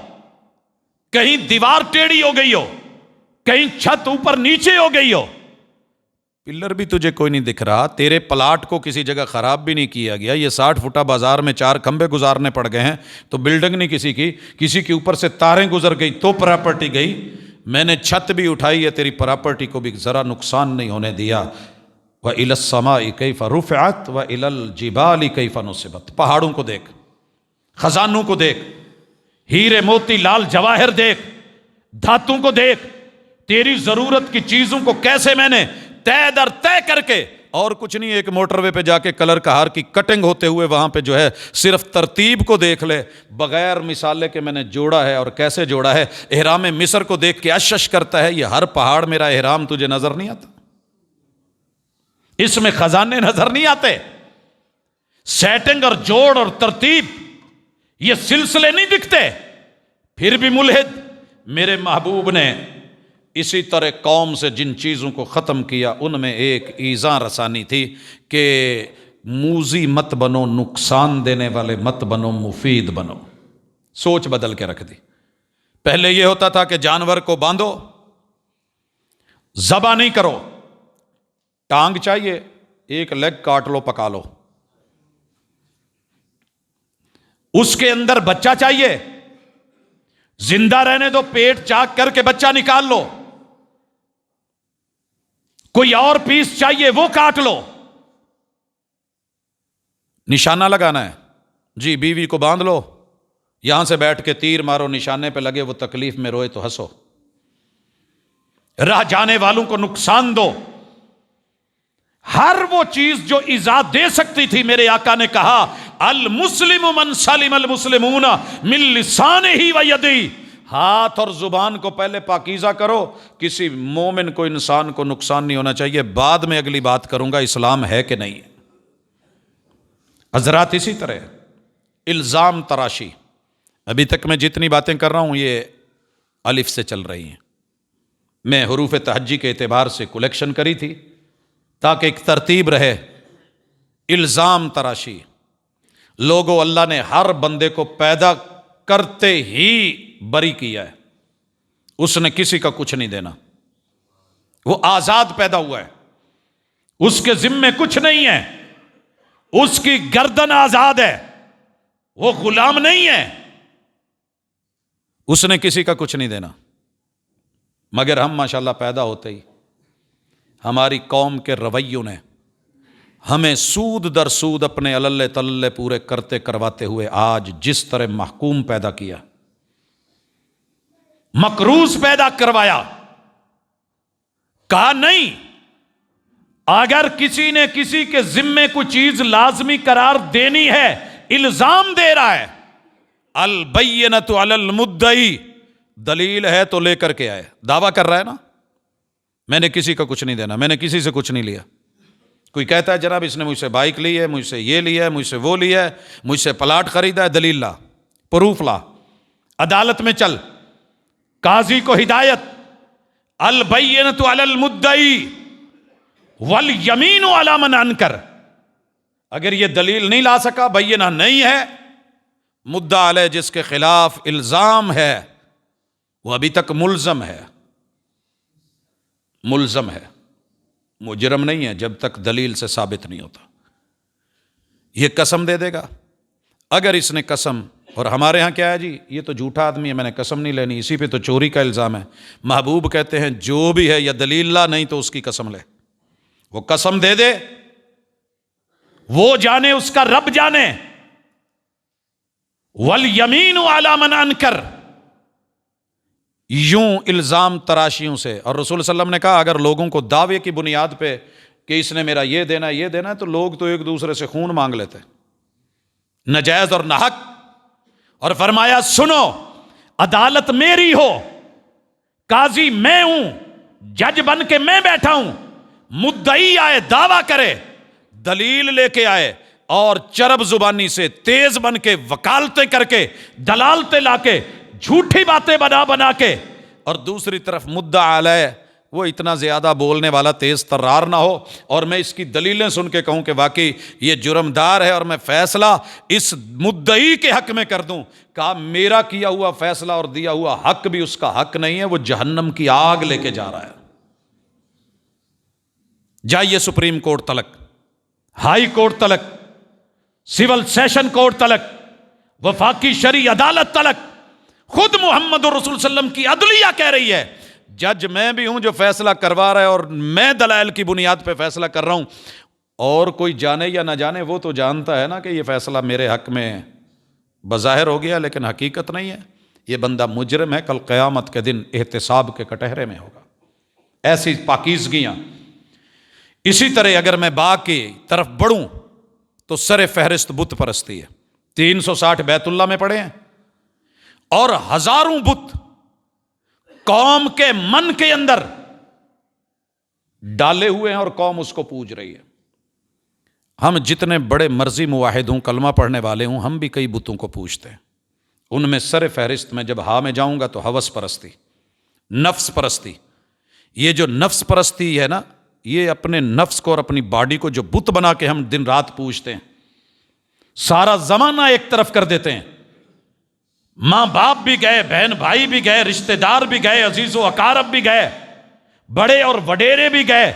کہیں دیوار ٹیڑھی ہو گئی ہو، کہیں چھت اوپر نیچے ہو گئی ہو، پلر بھی تجھے کوئی نہیں دکھ رہا، تیرے پلاٹ کو کسی جگہ خراب بھی نہیں کیا گیا، یہ 60 فٹا بازار میں 4 کھمبے گزارنے پڑ گئے ہیں تو بلڈنگ نہیں کسی کی، کسی کے اوپر سے تاریں گزر گئی تو پراپرٹی گئی، میں نے چھت بھی اٹھائی ہے، تیری پراپرٹی کو بھی ذرا نقصان نہیں ہونے دیا۔ وَإِلَى السَّمَاءِ كَيْفَ رُفِعَتْ وَإِلَى الْجِبَالِ كَيْفَ نُصِبَتْ، پہاڑوں کو دیکھ، خزانوں کو دیکھ، ہیرے موتی لال جواہر دیکھ، دھاتوں کو دیکھ، تیری ضرورت کی چیزوں کو کیسے میں نے طے در طے کر کے، اور کچھ نہیں، ایک موٹر وے پہ جا کے کلر کہار کی کٹنگ ہوتے ہوئے وہاں پہ جو ہے صرف ترتیب کو دیکھ لے، بغیر مثالے کے میں نے جوڑا ہے اور کیسے جوڑا ہے۔ احرام مصر کو دیکھ کے اشش کرتا ہے، یہ ہر پہاڑ میرا احرام تجھے نظر نہیں آتا، اس میں خزانے نظر نہیں آتے، سیٹنگ اور جوڑ اور ترتیب یہ سلسلے نہیں دکھتے، پھر بھی ملحد۔ میرے محبوب نے اسی طرح قوم سے جن چیزوں کو ختم کیا ان میں ایک ایذاں رسانی تھی کہ موذی مت بنو، نقصان دینے والے مت بنو، مفید بنو۔ سوچ بدل کے رکھ دی۔ پہلے یہ ہوتا تھا کہ جانور کو باندھو، ذبح نہیں کرو، ٹانگ چاہیے ایک لیگ کاٹ لو پکا لو، اس کے اندر بچہ چاہیے زندہ رہنے دو، پیٹ چاک کر کے بچہ نکال لو، کوئی اور پیس چاہیے وہ کاٹ لو، نشانہ لگانا ہے جی، بیوی کو باندھ لو، یہاں سے بیٹھ کے تیر مارو، نشانے پہ لگے، وہ تکلیف میں روئے تو ہنسو، راہ جانے والوں کو نقصان دو۔ ہر وہ چیز جو ایذا دے سکتی تھی میرے آقا نے کہا المسلم من سلم المسلمون من لسانہ و یدہ، ہاتھ اور زبان کو پہلے پاکیزہ کرو، کسی مومن کو انسان کو نقصان نہیں ہونا چاہیے، بعد میں اگلی بات کروں گا اسلام ہے کہ نہیں ہے۔ حضرات اسی طرح الزام تراشی، ابھی تک میں جتنی باتیں کر رہا ہوں یہ الف سے چل رہی ہیں، میں حروف تہجی کے اعتبار سے کلیکشن کری تھی تاکہ ایک ترتیب رہے۔ الزام تراشی، لوگوں اللہ نے ہر بندے کو پیدا کرتے ہی بری کیا ہے، اس نے کسی کا کچھ نہیں دینا، وہ آزاد پیدا ہوا ہے، اس کے ذمے کچھ نہیں ہے، اس کی گردن آزاد ہے، وہ غلام نہیں ہے، اس نے کسی کا کچھ نہیں دینا۔ مگر ہم ماشاءاللہ پیدا ہوتے ہی ہماری قوم کے رویوں نے ہمیں سود در سود اپنے اللہ تلے پورے کرتے کرواتے ہوئے آج جس طرح محکوم پیدا کیا، مقروض پیدا کروایا، کہا نہیں اگر کسی نے کسی کے ذمے کوئی چیز لازمی قرار دینی ہے الزام دے رہا ہے. البینۃ علی المدعی، دلیل ہے تو لے کر کے آئے. دعویٰ کر رہا ہے نا میں نے کسی کا کچھ نہیں دینا، میں نے کسی سے کچھ نہیں لیا. کوئی کہتا ہے جناب اس نے مجھ سے بائک لی ہے، مجھ سے یہ لیا ہے، مجھ سے وہ لیا ہے، مجھ سے پلاٹ خریدا ہے، دلیل لا، پروف لا، عدالت میں چل. قاضی کو ہدایت، البینۃ علی المدعی والیمین علی من انکر. اگر یہ دلیل نہیں لا سکا، بینہ نہیں ہے، مدعا علیہ جس کے خلاف الزام ہے وہ ابھی تک ملزم ہے، ملزم ہے، مجرم نہیں ہے جب تک دلیل سے ثابت نہیں ہوتا. یہ قسم دے دے گا. اگر اس نے قسم، اور ہمارے ہاں کیا ہے جی یہ تو جھوٹا آدمی ہے میں نے قسم نہیں لینی، اسی پہ تو چوری کا الزام ہے. محبوب کہتے ہیں جو بھی ہے یا دلیل لا، نہیں تو اس کی قسم لے. وہ قسم دے دے، وہ جانے، اس کا رب جانے. والیمین علی من انکر، یوں الزام تراشیوں سے. اور رسول صلی اللہ علیہ وسلم نے کہا اگر لوگوں کو دعوے کی بنیاد پہ کہ اس نے میرا یہ دینا یہ دینا ہے، تو لوگ تو ایک دوسرے سے خون مانگ لیتے ناجائز اور ناحق. اور فرمایا سنو، عدالت میری ہو، قاضی میں ہوں، جج بن کے میں بیٹھا ہوں، مدعی آئے دعویٰ کرے، دلیل لے کے آئے، اور چرب زبانی سے تیز بن کے وکالتیں کر کے دلالتیں لا کے جھوٹی باتیں بنا بنا کے، اور دوسری طرف مدعا علیہ وہ اتنا زیادہ بولنے والا تیز ترار نہ ہو، اور میں اس کی دلیلیں سن کے کہوں کہ واقعی یہ جرمدار ہے اور میں فیصلہ اس مدعی کے حق میں کر دوں. کہا میرا کیا ہوا فیصلہ اور دیا ہوا حق بھی اس کا حق نہیں ہے، وہ جہنم کی آگ لے کے جا رہا ہے. جائیے سپریم کورٹ تلک، ہائی کورٹ تلک، سول سیشن کورٹ تلک، وفاقی شرعی عدالت تلک، خود محمد رسول صلی اللہ علیہ وسلم کی عدلیہ کہہ رہی ہے جج میں بھی ہوں جو فیصلہ کروا رہا ہے، اور میں دلائل کی بنیاد پہ فیصلہ کر رہا ہوں، اور کوئی جانے یا نہ جانے وہ تو جانتا ہے نا کہ یہ فیصلہ میرے حق میں بظاہر ہو گیا لیکن حقیقت نہیں ہے. یہ بندہ مجرم ہے، کل قیامت کے دن احتساب کے کٹہرے میں ہوگا. ایسی پاکیزگیاں. اسی طرح اگر میں باغ کی طرف بڑھوں تو سر فہرست بت پرستی ہے. 360 بیت اللہ میں پڑے ہیں، اور ہزاروں بت قوم کے من کے اندر ڈالے ہوئے ہیں اور قوم اس کو پوج رہی ہے. ہم جتنے بڑے مرضی موحد ہوں، کلمہ پڑھنے والے ہوں، ہم بھی کئی بتوں کو پوجتے ہیں. ان میں سر فہرست میں جب ہاں میں جاؤں گا تو ہوس پرستی، نفس پرستی. یہ جو نفس پرستی ہے نا، یہ اپنے نفس کو اور اپنی باڈی کو جو بت بنا کے ہم دن رات پوجتے ہیں، سارا زمانہ ایک طرف کر دیتے ہیں. ماں باپ بھی گئے، بہن بھائی بھی گئے، رشتہ دار بھی گئے، عزیز و اقارب بھی گئے، بڑے اور وڈیرے بھی گئے،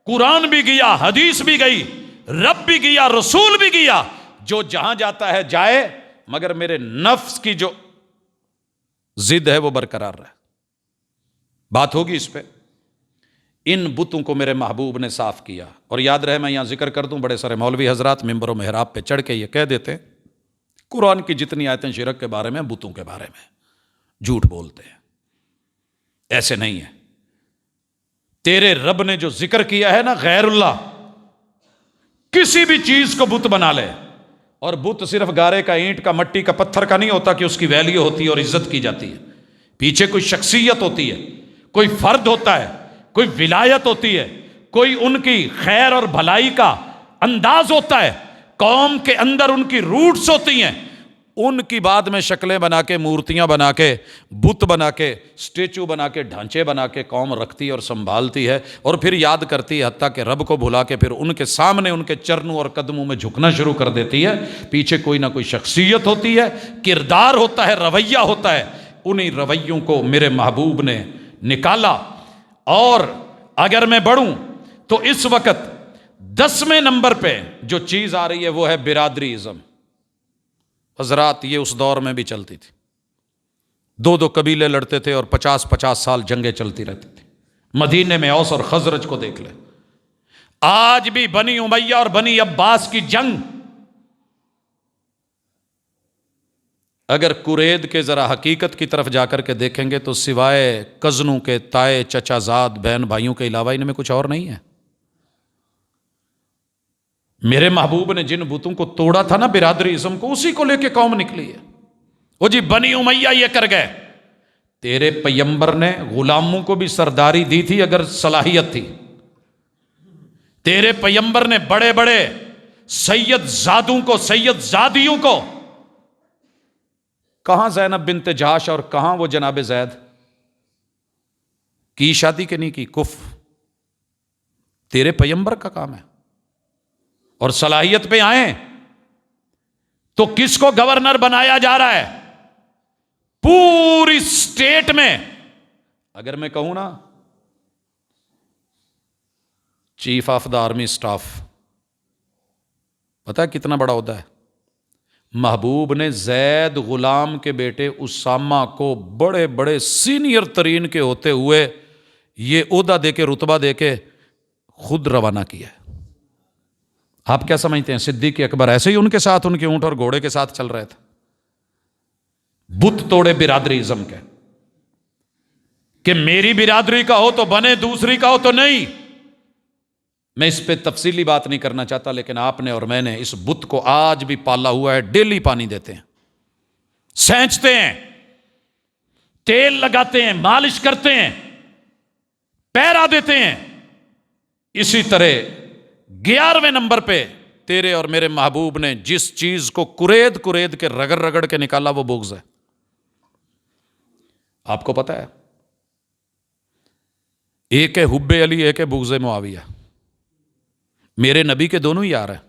قرآن بھی گیا، حدیث بھی گئی، رب بھی گیا، رسول بھی گیا. جو جہاں جاتا ہے جائے، مگر میرے نفس کی جو ضد ہے وہ برقرار رہے. بات ہوگی اس پہ. ان بتوں کو میرے محبوب نے صاف کیا. اور یاد رہے میں یہاں ذکر کر دوں، بڑے سارے مولوی حضرات ممبر و محراب پہ چڑھ کے یہ کہہ دیتے ہیں قرآن کی جتنی آیتیں شرک کے بارے میں، بتوں کے بارے میں جھوٹ بولتے ہیں. ایسے نہیں ہے. تیرے رب نے جو ذکر کیا ہے نا، غیر اللہ، کسی بھی چیز کو بت بنا لے. اور بت صرف گارے کا، اینٹ کا، مٹی کا، پتھر کا نہیں ہوتا کہ اس کی ویلیو ہوتی ہے اور عزت کی جاتی ہے. پیچھے کوئی شخصیت ہوتی ہے، کوئی فرد ہوتا ہے، کوئی ولایت ہوتی ہے، کوئی ان کی خیر اور بھلائی کا انداز ہوتا ہے، قوم کے اندر ان کی روٹس ہوتی ہیں. ان کی بعد میں شکلیں بنا کے، مورتیاں بنا کے، بت بنا کے، سٹیچو بنا کے، ڈھانچے بنا کے قوم رکھتی ہے اور سنبھالتی ہے، اور پھر یاد کرتی ہے، حتیٰ کہ رب کو بھلا کے پھر ان کے سامنے ان کے چرنوں اور قدموں میں جھکنا شروع کر دیتی ہے. پیچھے کوئی نہ کوئی شخصیت ہوتی ہے، کردار ہوتا ہے، رویہ ہوتا ہے. انہی رویوں کو میرے محبوب نے نکالا. اور اگر میں بڑھوں تو اس وقت 10ویں نمبر پہ جو چیز آ رہی ہے وہ ہے برادری ازم. حضرات یہ اس دور میں بھی چلتی تھی. 2 قبیلے لڑتے تھے اور 50 سال جنگیں چلتی رہتی تھی. مدینے میں اوس اور خزرج کو دیکھ لے. آج بھی بنی امیہ اور بنی عباس کی جنگ، اگر قرید کے ذرا حقیقت کی طرف جا کر کے دیکھیں گے تو سوائے کزنوں کے، تائے، چچا زاد، بہن بھائیوں کے علاوہ ان میں کچھ اور نہیں ہے. میرے محبوب نے جن بتوں کو توڑا تھا نا برادری ازم کو، اسی کو لے کے قوم نکلی ہے۔ وہ جی بنی امیہ یہ کر گئے، تیرے پیمبر نے غلاموں کو بھی سرداری دی تھی اگر صلاحیت تھی، تیرے پیمبر نے بڑے بڑے سید زادوں کو، سید زادیوں کو، کہاں زینب بنت جہش اور کہاں وہ جناب زید کی شادی کے نہیں کی، کف تیرے پیمبر کا کام ہے۔ اور صلاحیت پہ آئیں تو کس کو گورنر بنایا جا رہا ہے پوری اسٹیٹ میں؟ اگر میں کہوں نا chief of the army staff, پتہ ہے کتنا بڑا عہدہ ہے؟ محبوب نے زید غلام کے بیٹے اسامہ کو بڑے بڑے سینئر ترین کے ہوتے ہوئے یہ عہدہ دے کے، رتبہ دے کے خود روانہ کیا ہے۔ آپ کیا سمجھتے ہیں صدیق اکبر ایسے ہی ان کے ساتھ، ان کے اونٹ اور گھوڑے کے ساتھ چل رہے تھے؟ بت توڑے برادری ازم کے کہ میری برادری کا ہو تو بنے، دوسری کا ہو تو نہیں۔ میں اس پہ تفصیلی بات نہیں کرنا چاہتا، لیکن آپ نے اور میں نے اس بت کو آج بھی پالا ہوا ہے۔ ڈیلی پانی دیتے ہیں، سینچتے ہیں، تیل لگاتے ہیں، مالش کرتے ہیں، پیرا دیتے ہیں۔ اسی طرح 11ویں نمبر پہ تیرے اور میرے محبوب نے جس چیز کو کرید کرید کے رگڑ رگڑ کے نکالا وہ بغض ہے۔ آپ کو پتا ہے ایک ہے حب علی، ایک ہے بغض معاویہ۔ میرے نبی کے دونوں ہی یار ہیں،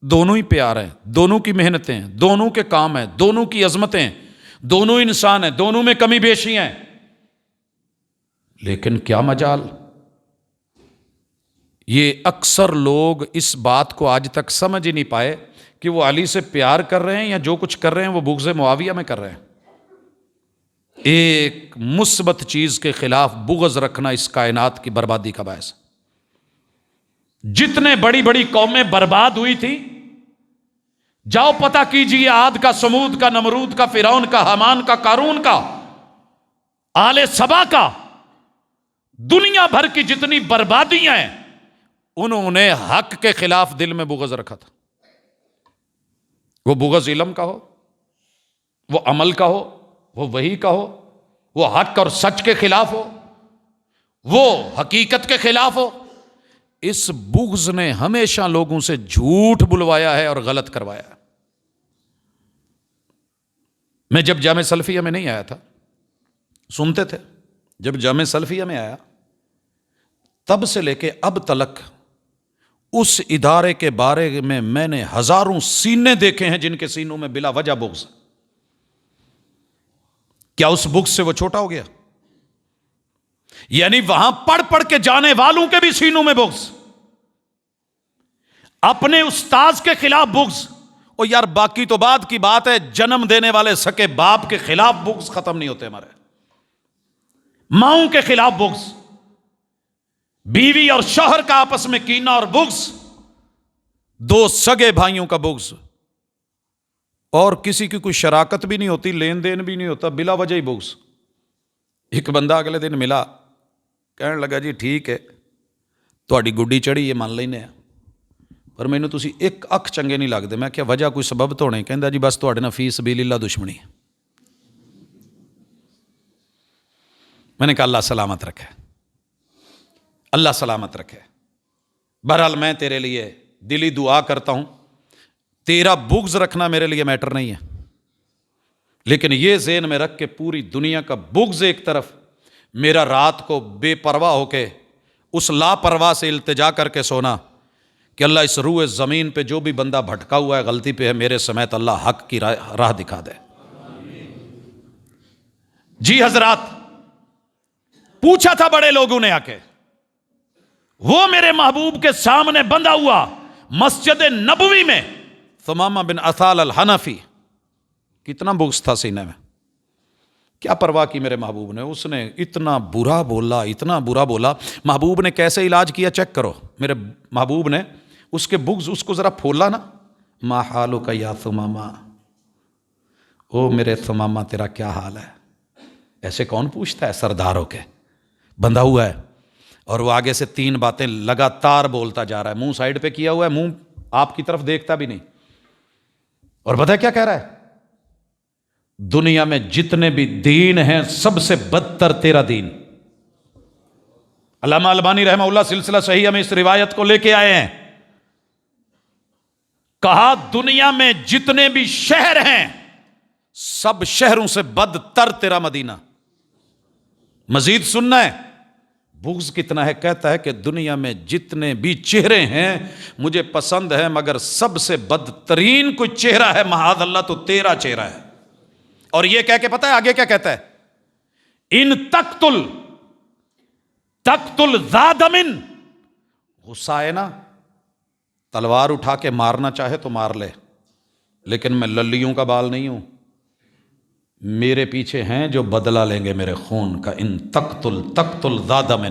دونوں ہی پیار ہیں، دونوں کی محنتیں ہیں، دونوں کے کام ہیں، دونوں کی عظمتیں ہیں، دونوں انسان ہیں، دونوں میں کمی بیشی ہیں، لیکن کیا مجال؟ یہ اکثر لوگ اس بات کو آج تک سمجھ ہی نہیں پائے کہ وہ علی سے پیار کر رہے ہیں یا جو کچھ کر رہے ہیں وہ بغض معاویہ میں کر رہے ہیں۔ ایک مثبت چیز کے خلاف بغض رکھنا اس کائنات کی بربادی کا باعث۔ جتنے بڑی بڑی قومیں برباد ہوئی تھی، جاؤ پتہ کیجئے، عاد کا، سمود کا، نمرود کا، فرعون کا، حامان کا، قارون کا، آل سبا کا، دنیا بھر کی جتنی بربادیاں ہیں، انہوں نے حق کے خلاف دل میں بغض رکھا تھا۔ وہ بغض علم کا ہو، وہ عمل کا ہو، وہ وحی کا ہو، وہ حق اور سچ کے خلاف ہو، وہ حقیقت کے خلاف ہو۔ اس بغض نے ہمیشہ لوگوں سے جھوٹ بلوایا ہے اور غلط کروایا ہے۔ میں جب جامع سلفیہ میں نہیں آیا تھا، سنتے تھے، جب جامع سلفیہ میں آیا تب سے لے کے اب تلک اس ادارے کے بارے میں میں نے ہزاروں سینے دیکھے ہیں جن کے سینوں میں بلا وجہ بغض۔ کیا اس بغض سے وہ چھوٹا ہو گیا؟ یعنی وہاں پڑھ پڑھ کے جانے والوں کے بھی سینوں میں بغض، اپنے استاذ کے خلاف بغض۔ اور یار باقی تو بعد کی بات ہے، جنم دینے والے سکے باپ کے خلاف بغض ختم نہیں ہوتے ہمارے، ماؤں کے خلاف بغض، بیوی اور شوہر کا آپس میں کینہ اور بغض، دو سگے بھائیوں کا بغض، اور کسی کی کوئی شراکت بھی نہیں ہوتی، لین دین بھی نہیں ہوتا، بلا وجہ ہی بغض۔ ایک بندہ اگلے دن ملا، کہنے لگا جی ٹھیک ہے تہاڈی گڈی چڑھی یہ مان لینے ہیں، پر مینوں تسی ایک اکھ چنگے نہیں لگدے۔ میں کیا وجہ کوئی سبب تو ہونے؟ کہندا جی بس تہاڈے نال فی سبیل اللہ دشمنی ہے۔ میں نے کہا اللہ سلامت رکھے، اللہ سلامت رکھے۔ بہرحال میں تیرے لیے دلی دعا کرتا ہوں، تیرا بغض رکھنا میرے لیے میٹر نہیں ہے، لیکن یہ ذہن میں رکھ کے پوری دنیا کا بغض ایک طرف، میرا رات کو بے پرواہ ہو کے اس لاپرواہ سے التجا کر کے سونا کہ اللہ اس روئے زمین پہ جو بھی بندہ بھٹکا ہوا ہے، غلطی پہ ہے، میرے سمیت اللہ حق کی راہ دکھا دے۔ جی حضرات، پوچھا تھا بڑے لوگوں نے آ کے، وہ میرے محبوب کے سامنے بندھا ہوا مسجد نبوی میں ثمامہ بن اثال الحنفی، کتنا بغض تھا سینے میں، کیا پرواہ کی میرے محبوب نے؟ اس نے اتنا برا بولا، اتنا برا بولا۔ محبوب نے کیسے علاج کیا چیک کرو، میرے محبوب نے اس کے بغض، اس کو ذرا پھولا نا، ما حالک یا ثمامہ، او میرے ثمامہ تیرا کیا حال ہے؟ ایسے کون پوچھتا ہے سردار ہو کے، بندھا ہوا ہے، اور وہ آگے سے 3 باتیں لگاتار بولتا جا رہا ہے، منہ سائیڈ پہ کیا ہوا ہے، منہ آپ کی طرف دیکھتا بھی نہیں. اور پتہ ہے کیا کہہ رہا ہے؟ دنیا میں جتنے بھی دین ہیں سب سے بدتر تیرا دین. علامہ البانی رحمہ اللہ سلسلہ صحیحہ میں اس روایت کو لے کے آئے ہیں. کہا دنیا میں جتنے بھی شہر ہیں سب شہروں سے بدتر تیرا مدینہ. مزید سننا ہے بغض کتنا ہے. کہتا ہے کہ دنیا میں جتنے بھی چہرے ہیں مجھے پسند ہے مگر سب سے بدترین کوئی چہرہ ہے معاذ اللہ تو تیرا چہرہ ہے. اور یہ کہہ کے پتہ ہے آگے کیا کہتا ہے؟ ان تقتل ذا دم. غصہ ہے نا، تلوار اٹھا کے مارنا چاہے تو مار لے، لیکن میں للیوں کا بال نہیں ہوں. میرے پیچھے ہیں جو بدلہ لیں گے میرے خون کا. ان تقتل ذا دم.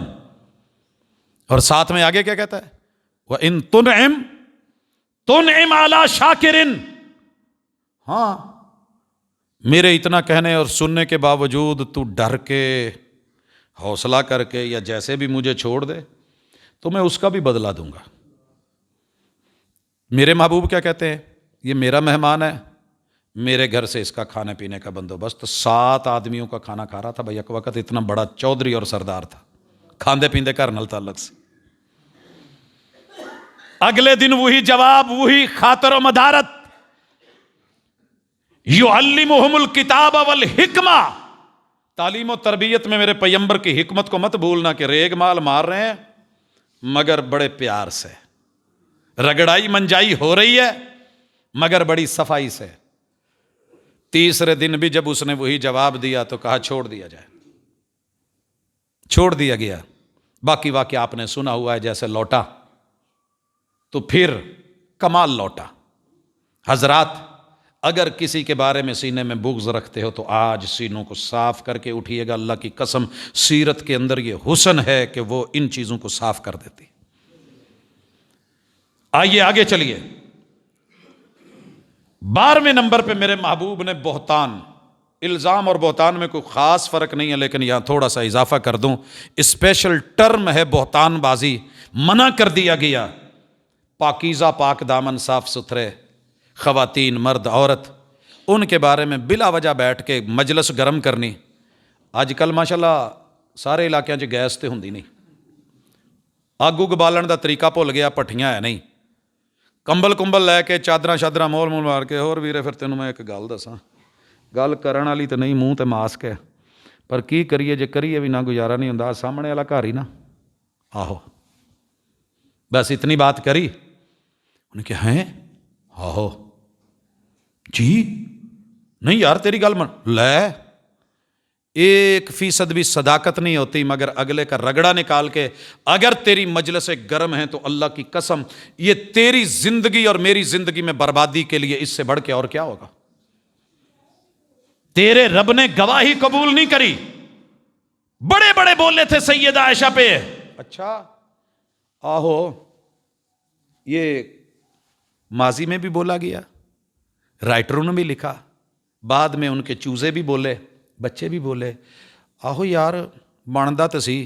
اور ساتھ میں آگے کیا کہتا ہے؟ وَإِن تُنْعِمْ عَلَى شَاكِرٍ. ہاں میرے اتنا کہنے اور سننے کے باوجود تو ڈر کے حوصلہ کر کے یا جیسے بھی مجھے چھوڑ دے تو میں اس کا بھی بدلہ دوں گا. میرے محبوب کیا کہتے ہیں؟ یہ میرا مہمان ہے، میرے گھر سے اس کا کھانے پینے کا بندوبست. 7 آدمیوں کا کھانا کھا رہا تھا بھائی. ایک وقت اتنا بڑا چودھری اور سردار تھا، کھاندے پیندے گھر نال تعلق سے. اگلے دن وہی جواب، وہی خاطر و مدارت. یعلمہم الکتاب والحکمہ. تعلیم و تربیت میں میرے پیغمبر کی حکمت کو مت بھولنا کہ ریگ مال مار رہے ہیں مگر بڑے پیار سے. رگڑائی منجائی ہو رہی ہے مگر بڑی صفائی سے. تیسرے دن بھی جب اس نے وہی جواب دیا تو کہا چھوڑ دیا جائے. چھوڑ دیا گیا. باقی واقعہ آپ نے سنا ہوا ہے. جیسے لوٹا تو پھر کمال لوٹا. حضرات اگر کسی کے بارے میں سینے میں بغض رکھتے ہو تو آج سینوں کو صاف کر کے اٹھیے گا. اللہ کی قسم سیرت کے اندر یہ حسن ہے کہ وہ ان چیزوں کو صاف کر دیتی. آئیے آگے چلیے. 12ویں نمبر پہ میرے محبوب نے بہتان. الزام اور بہتان میں کوئی خاص فرق نہیں ہے لیکن یہاں تھوڑا سا اضافہ کر دوں. اسپیشل ٹرم ہے بہتان بازی. منع کر دیا گیا. پاکیزہ پاک دامن صاف ستھرے خواتین مرد عورت ان کے بارے میں بلا وجہ بیٹھ کے مجلس گرم کرنی. اج کل ماشاءاللہ سارے علاقے چ گیس تے ہوندی نہیں. اگ اگ بالن دا طریقہ بھول گیا. پٹھیاں ہے نہیں. کمبل لے کے چادراں شادراں مول مار کے. اور ویرے پھر تینوں میں ایک گل دساں، گل کرن والی تے نہیں، منہ تے ماسک ہے پر کی کریے جے کریے بھی نہ گزارا نہیں ہوندا. سامنے والا گھر ہی نا. آہو بس اتنی بات کری. انہیں کہا ہیں آہو جی نہیں یار تیری گل من لے. 1% بھی صداقت نہیں ہوتی مگر اگلے کا رگڑا نکال کے اگر تیری مجلس گرم ہے تو اللہ کی قسم یہ تیری زندگی اور میری زندگی میں بربادی کے لیے اس سے بڑھ کے اور کیا ہوگا. تیرے رب نے گواہی قبول نہیں کری. بڑے بڑے بولے تھے سیدہ عائشہ پہ. اچھا آہو یہ ماضی میں بھی بولا گیا، رائٹروں نے بھی لکھا، بعد میں ان کے چوزے بھی بولے، بچے بھی بولے. آہو یار بنتا تو سی.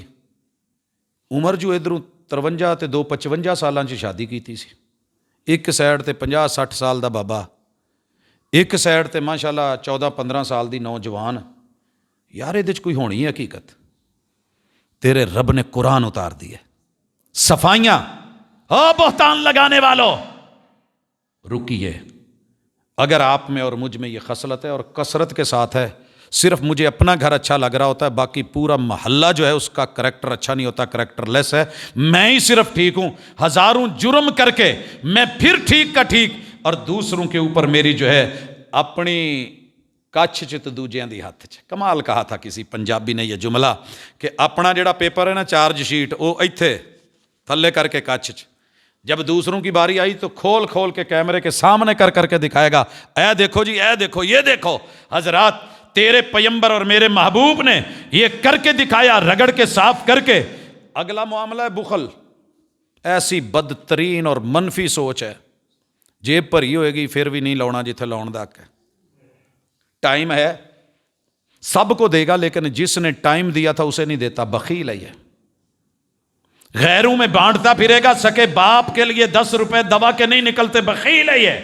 عمر جو ادھروں 53 تے 2 55 سالاں چ شادی کیتی سی. ایک سائڈ تے 50-60 سال دا بابا، ایک سائڈ تے ماشاءاللہ 14-15 سال دی نوجوان. یار یہ کوئی ہونی ہے حقیقت. تیرے رب نے قرآن اتار دی ہے. صفائیاں. او بہتان لگانے والوں رکیے. اگر آپ میں اور مجھ میں یہ خصلت ہے اور کثرت کے ساتھ ہے، صرف مجھے اپنا گھر اچھا لگ رہا ہوتا ہے باقی پورا محلہ جو ہے اس کا کریکٹر اچھا نہیں ہوتا، کریکٹر لیس ہے، میں ہی صرف ٹھیک ہوں. ہزاروں جرم کر کے میں پھر ٹھیک کا ٹھیک اور دوسروں کے اوپر میری جو ہے اپنی کچھ چت دوجیاں دی ہاتھ چ. کمال کہا تھا کسی پنجابی نے یہ جملہ کہ اپنا جڑا پیپر ہے نا چارج شیٹ وہ ایتھے تھلے کر کے کچھ چ، جب دوسروں کی باری آئی تو کھول کھول کے کیمرے کے سامنے کر کے دکھائے گا اے دیکھو جی اے دیکھو یہ دیکھو. حضرات تیرے پیغمبر اور میرے محبوب نے یہ کر کے دکھایا، رگڑ کے صاف کر کے. اگلا معاملہ ہے بخل. ایسی بدترین اور منفی سوچ ہے. جیب پر ہی ہوئے گی پھر بھی نہیں لاؤنا جتھے لاؤن دا ہے. ٹائم ہے سب کو دے گا لیکن جس نے ٹائم دیا تھا اسے نہیں دیتا. بخیل ہے یہ. غیروں میں بانٹتا پھرے گا، سکے باپ کے لیے 10 روپے دوا کے نہیں نکلتے، بخیل ہے یہ.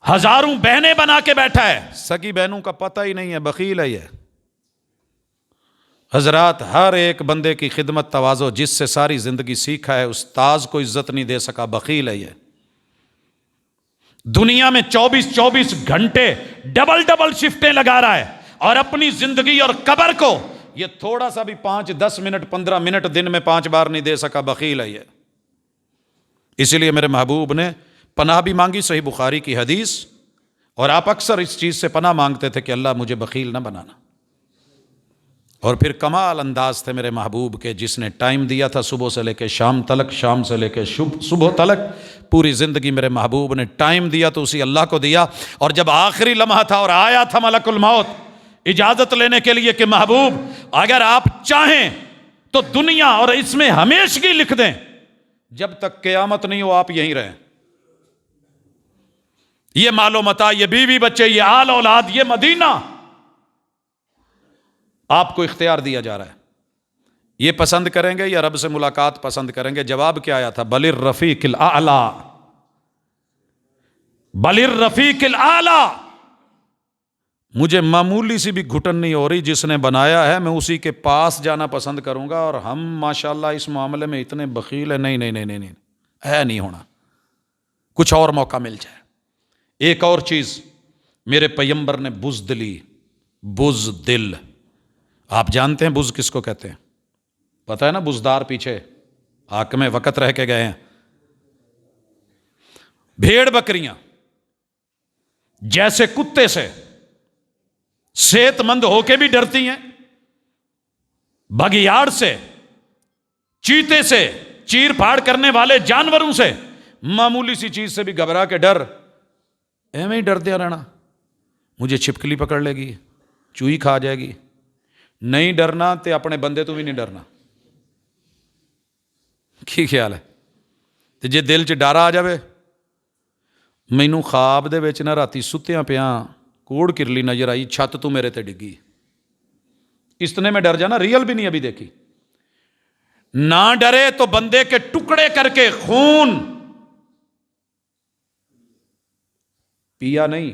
ہزاروں بہنیں بنا کے بیٹھا ہے، سگی بہنوں کا پتہ ہی نہیں ہے، بخیل ہے یہ. حضرات، ہر ایک بندے کی خدمت تواضع جس سے ساری زندگی سیکھا ہے، استاذ کو عزت نہیں دے سکا، بخیل ہے یہ. دنیا میں 24 گھنٹے ڈبل شفٹیں لگا رہا ہے، اور اپنی زندگی اور قبر کو یہ تھوڑا سا بھی 5-10 منٹ 15 منٹ دن میں 5 بار نہیں دے سکا، بخیل ہے یہ. اسی لیے میرے محبوب نے پناہ بھی مانگی، صحیح بخاری کی حدیث، اور آپ اکثر اس چیز سے پناہ مانگتے تھے کہ اللہ مجھے بخیل نہ بنانا. اور پھر کمال انداز تھے میرے محبوب کے، جس نے ٹائم دیا تھا صبح سے لے کے شام تلک، شام سے لے کے صبح تلک، پوری زندگی میرے محبوب نے ٹائم دیا تو اسی اللہ کو دیا. اور جب آخری لمحہ تھا اور آیا تھا ملک الموت اجازت لینے کے لیے کہ محبوب اگر آپ چاہیں تو دنیا اور اس میں ہمیشگی لکھ دیں، جب تک قیامت نہیں ہو آپ یہیں رہیں. یہ مال و متاع، یہ بیوی بچے، یہ آل اولاد، یہ مدینہ آپ کو اختیار دیا جا رہا ہے. یہ پسند کریں گے یا رب سے ملاقات پسند کریں گے؟ جواب کیا آیا تھا؟ بل الرفیق الاعلی، بل الرفیق الاعلی. مجھے معمولی سی بھی گھٹن نہیں ہو رہی، جس نے بنایا ہے میں اسی کے پاس جانا پسند کروں گا. اور ہم ماشاءاللہ اس معاملے میں اتنے بخیل ہیں، نہیں ہے نہیں ہونا، کچھ اور موقع مل جائے. ایک اور چیز میرے پیغمبر نے بزدلی، بزدل، آپ جانتے ہیں بز کس کو کہتے ہیں؟ پتہ ہے نا؟ بزدار پیچھے حاکم وقت رہ کے گئے ہیں. بھیڑ بکریاں جیسے کتے سے صحت مند ہو کے بھی ڈرتی ہیں، بگیاڑ سے، چیتے سے، چیر پھاڑ کرنے والے جانوروں سے، معمولی سی چیز سے بھی گھبرا کے ڈر، ایویں ہی ڈرتے رہنا، مجھے چھپکلی پکڑ لے گی، چوئی کھا جائے گی. نہیں ڈرنا تے اپنے بندے تو بھی نہیں ڈرنا. کی خیال ہے؟ تے جے دل چ ڈر آ جاوے، مینوں خواب دے وچ نہ راتی ستیاں پیاں کوڑ کرلی نظر آئی، چھت تو میرے تے ڈگی، اتنے میں ڈر جانا، ریئل بھی نہیں ابھی دیکھی. نہ ڈرے تو بندے کے ٹکڑے کر کے خون پیا نہیں،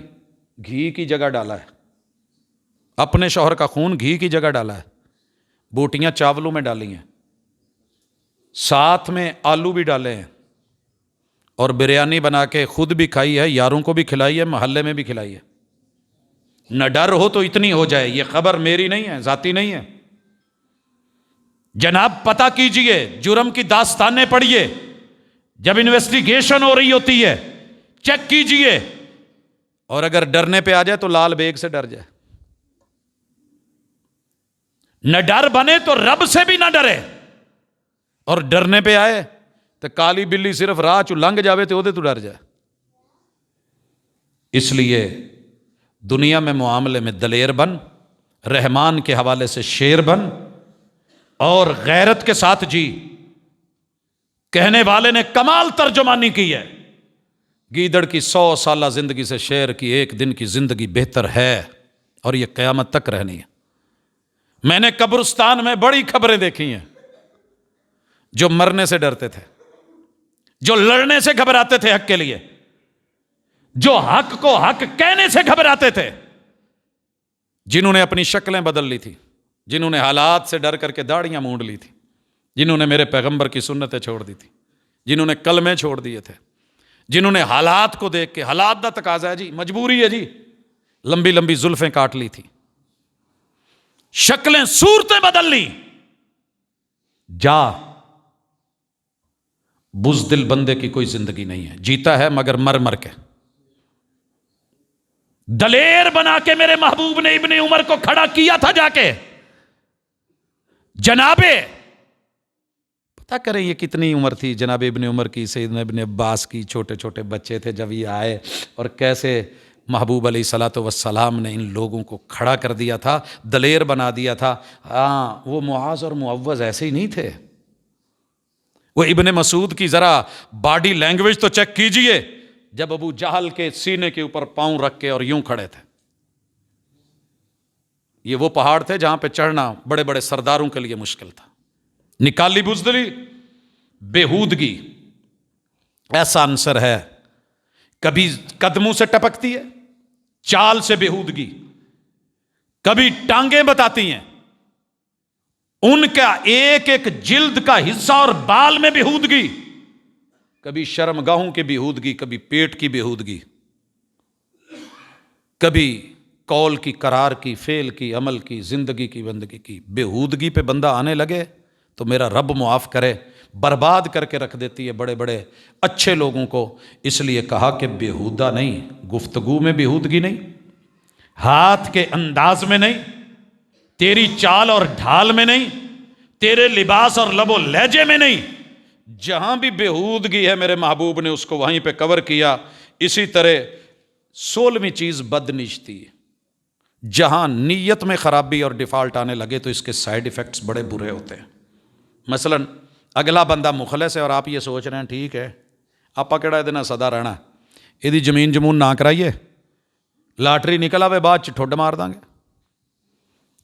گھی کی جگہ ڈالا ہے. اپنے شوہر کا خون گھی کی جگہ ڈالا ہے، بوٹیاں چاولوں میں ڈالی ہیں، ساتھ میں آلو بھی ڈالے ہیں، اور بریانی بنا کے خود بھی کھائی ہے، یاروں کو بھی کھلائی ہے، محلے میں بھی کھلائی ہے. نہ ڈر ہو تو اتنی ہو جائے. یہ خبر میری نہیں ہے، ذاتی نہیں ہے. جناب پتہ کیجئے، جرم کی داستانیں پڑھیے، جب انویسٹیگیشن ہو رہی ہوتی ہے چیک کیجئے، اور اگر ڈرنے پہ آ جائے تو لال بیگ سے ڈر جائے. نہ ڈر بنے تو رب سے بھی نہ ڈرے، اور ڈرنے پہ آئے تو کالی بلی صرف راہ چ لنگ جاوے تو تو ڈر جائے. اس لیے دنیا میں معاملے میں دلیر بن، رحمان کے حوالے سے شیر بن، اور غیرت کے ساتھ جی. کہنے والے نے کمال ترجمانی کی ہے، گیدڑ کی 100 سالہ زندگی سے شیر کی 1 دن کی زندگی بہتر ہے، اور یہ قیامت تک رہنی ہے. میں نے قبرستان میں بڑی خبریں دیکھی ہیں، جو مرنے سے ڈرتے تھے، جو لڑنے سے گھبراتے تھے حق کے لیے، جو حق کو حق کہنے سے گھبراتے تھے، جنہوں نے اپنی شکلیں بدل لی تھی، جنہوں نے حالات سے ڈر کر کے داڑیاں مونڈ لی تھی، جنہوں نے میرے پیغمبر کی سنتیں چھوڑ دی تھی، جنہوں نے کلمے چھوڑ دیے تھے، جنہوں نے حالات کو دیکھ کے، حالات دا تقاضا ہے جی، مجبوری ہے جی، لمبی لمبی زلفیں کاٹ لی تھی، شکلیں صورتیں بدل لی. جا، بزدل بندے کی کوئی زندگی نہیں ہے، جیتا ہے مگر مر مر کے. دلیر بنا کے میرے محبوب نے ابن عمر کو کھڑا کیا تھا جا کے. جنابے پتہ کریں یہ کتنی عمر تھی جناب ابن عمر کی، سیدنا ابن عباس کی، چھوٹے چھوٹے بچے تھے جب یہ آئے، اور کیسے محبوب علیہ الصلوۃ والسلام نے ان لوگوں کو کھڑا کر دیا تھا، دلیر بنا دیا تھا. ہاں وہ معاذ اور معوذ ایسے ہی نہیں تھے. وہ ابن مسعود کی ذرا باڈی لینگویج تو چیک کیجئے، جب ابو جہل کے سینے کے اوپر پاؤں رکھ کے اور یوں کھڑے تھے. یہ وہ پہاڑ تھے جہاں پہ چڑھنا بڑے بڑے سرداروں کے لیے مشکل تھا. نکالی بزدلی, بےہودگی ایسا عنصر ہے, کبھی قدموں سے ٹپکتی ہے, چال سے بےہودگی, کبھی ٹانگیں بتاتی ہیں, ان کا ایک ایک جلد کا حصہ اور بال میں بےہودگی, کبھی شرمگاہوں کی بےہودگی, کبھی پیٹ کی بےہودگی, کبھی قول کی, قرار کی, فعل کی, عمل کی, زندگی کی, بندگی کی. بےہودگی پہ بندہ آنے لگے تو میرا رب معاف کرے برباد کر کے رکھ دیتی ہے بڑے بڑے اچھے لوگوں کو. اس لیے کہا کہ بےہودہ نہیں, گفتگو میں بےہودگی نہیں, ہاتھ کے انداز میں نہیں, تیری چال اور ڈھال میں نہیں, تیرے لباس اور لب و لہجے میں نہیں. جہاں بھی بےہودگی ہے میرے محبوب نے اس کو وہیں پہ کور کیا. اسی طرح 16ویں چیز بدنیتی ہے. جہاں نیت میں خرابی اور ڈیفالٹ آنے لگے تو اس کے سائیڈ ایفیکٹس بڑے برے ہوتے ہیں. مثلا اگلا بندہ مخلص ہے اور آپ یہ سوچ رہے ہیں ٹھیک ہے آپا کہڑا یہ سدا رہنا, یہ زمین جمون نہ کرائیے, لاٹری نکل آوے بعد ٹھڈ مار دیں گے,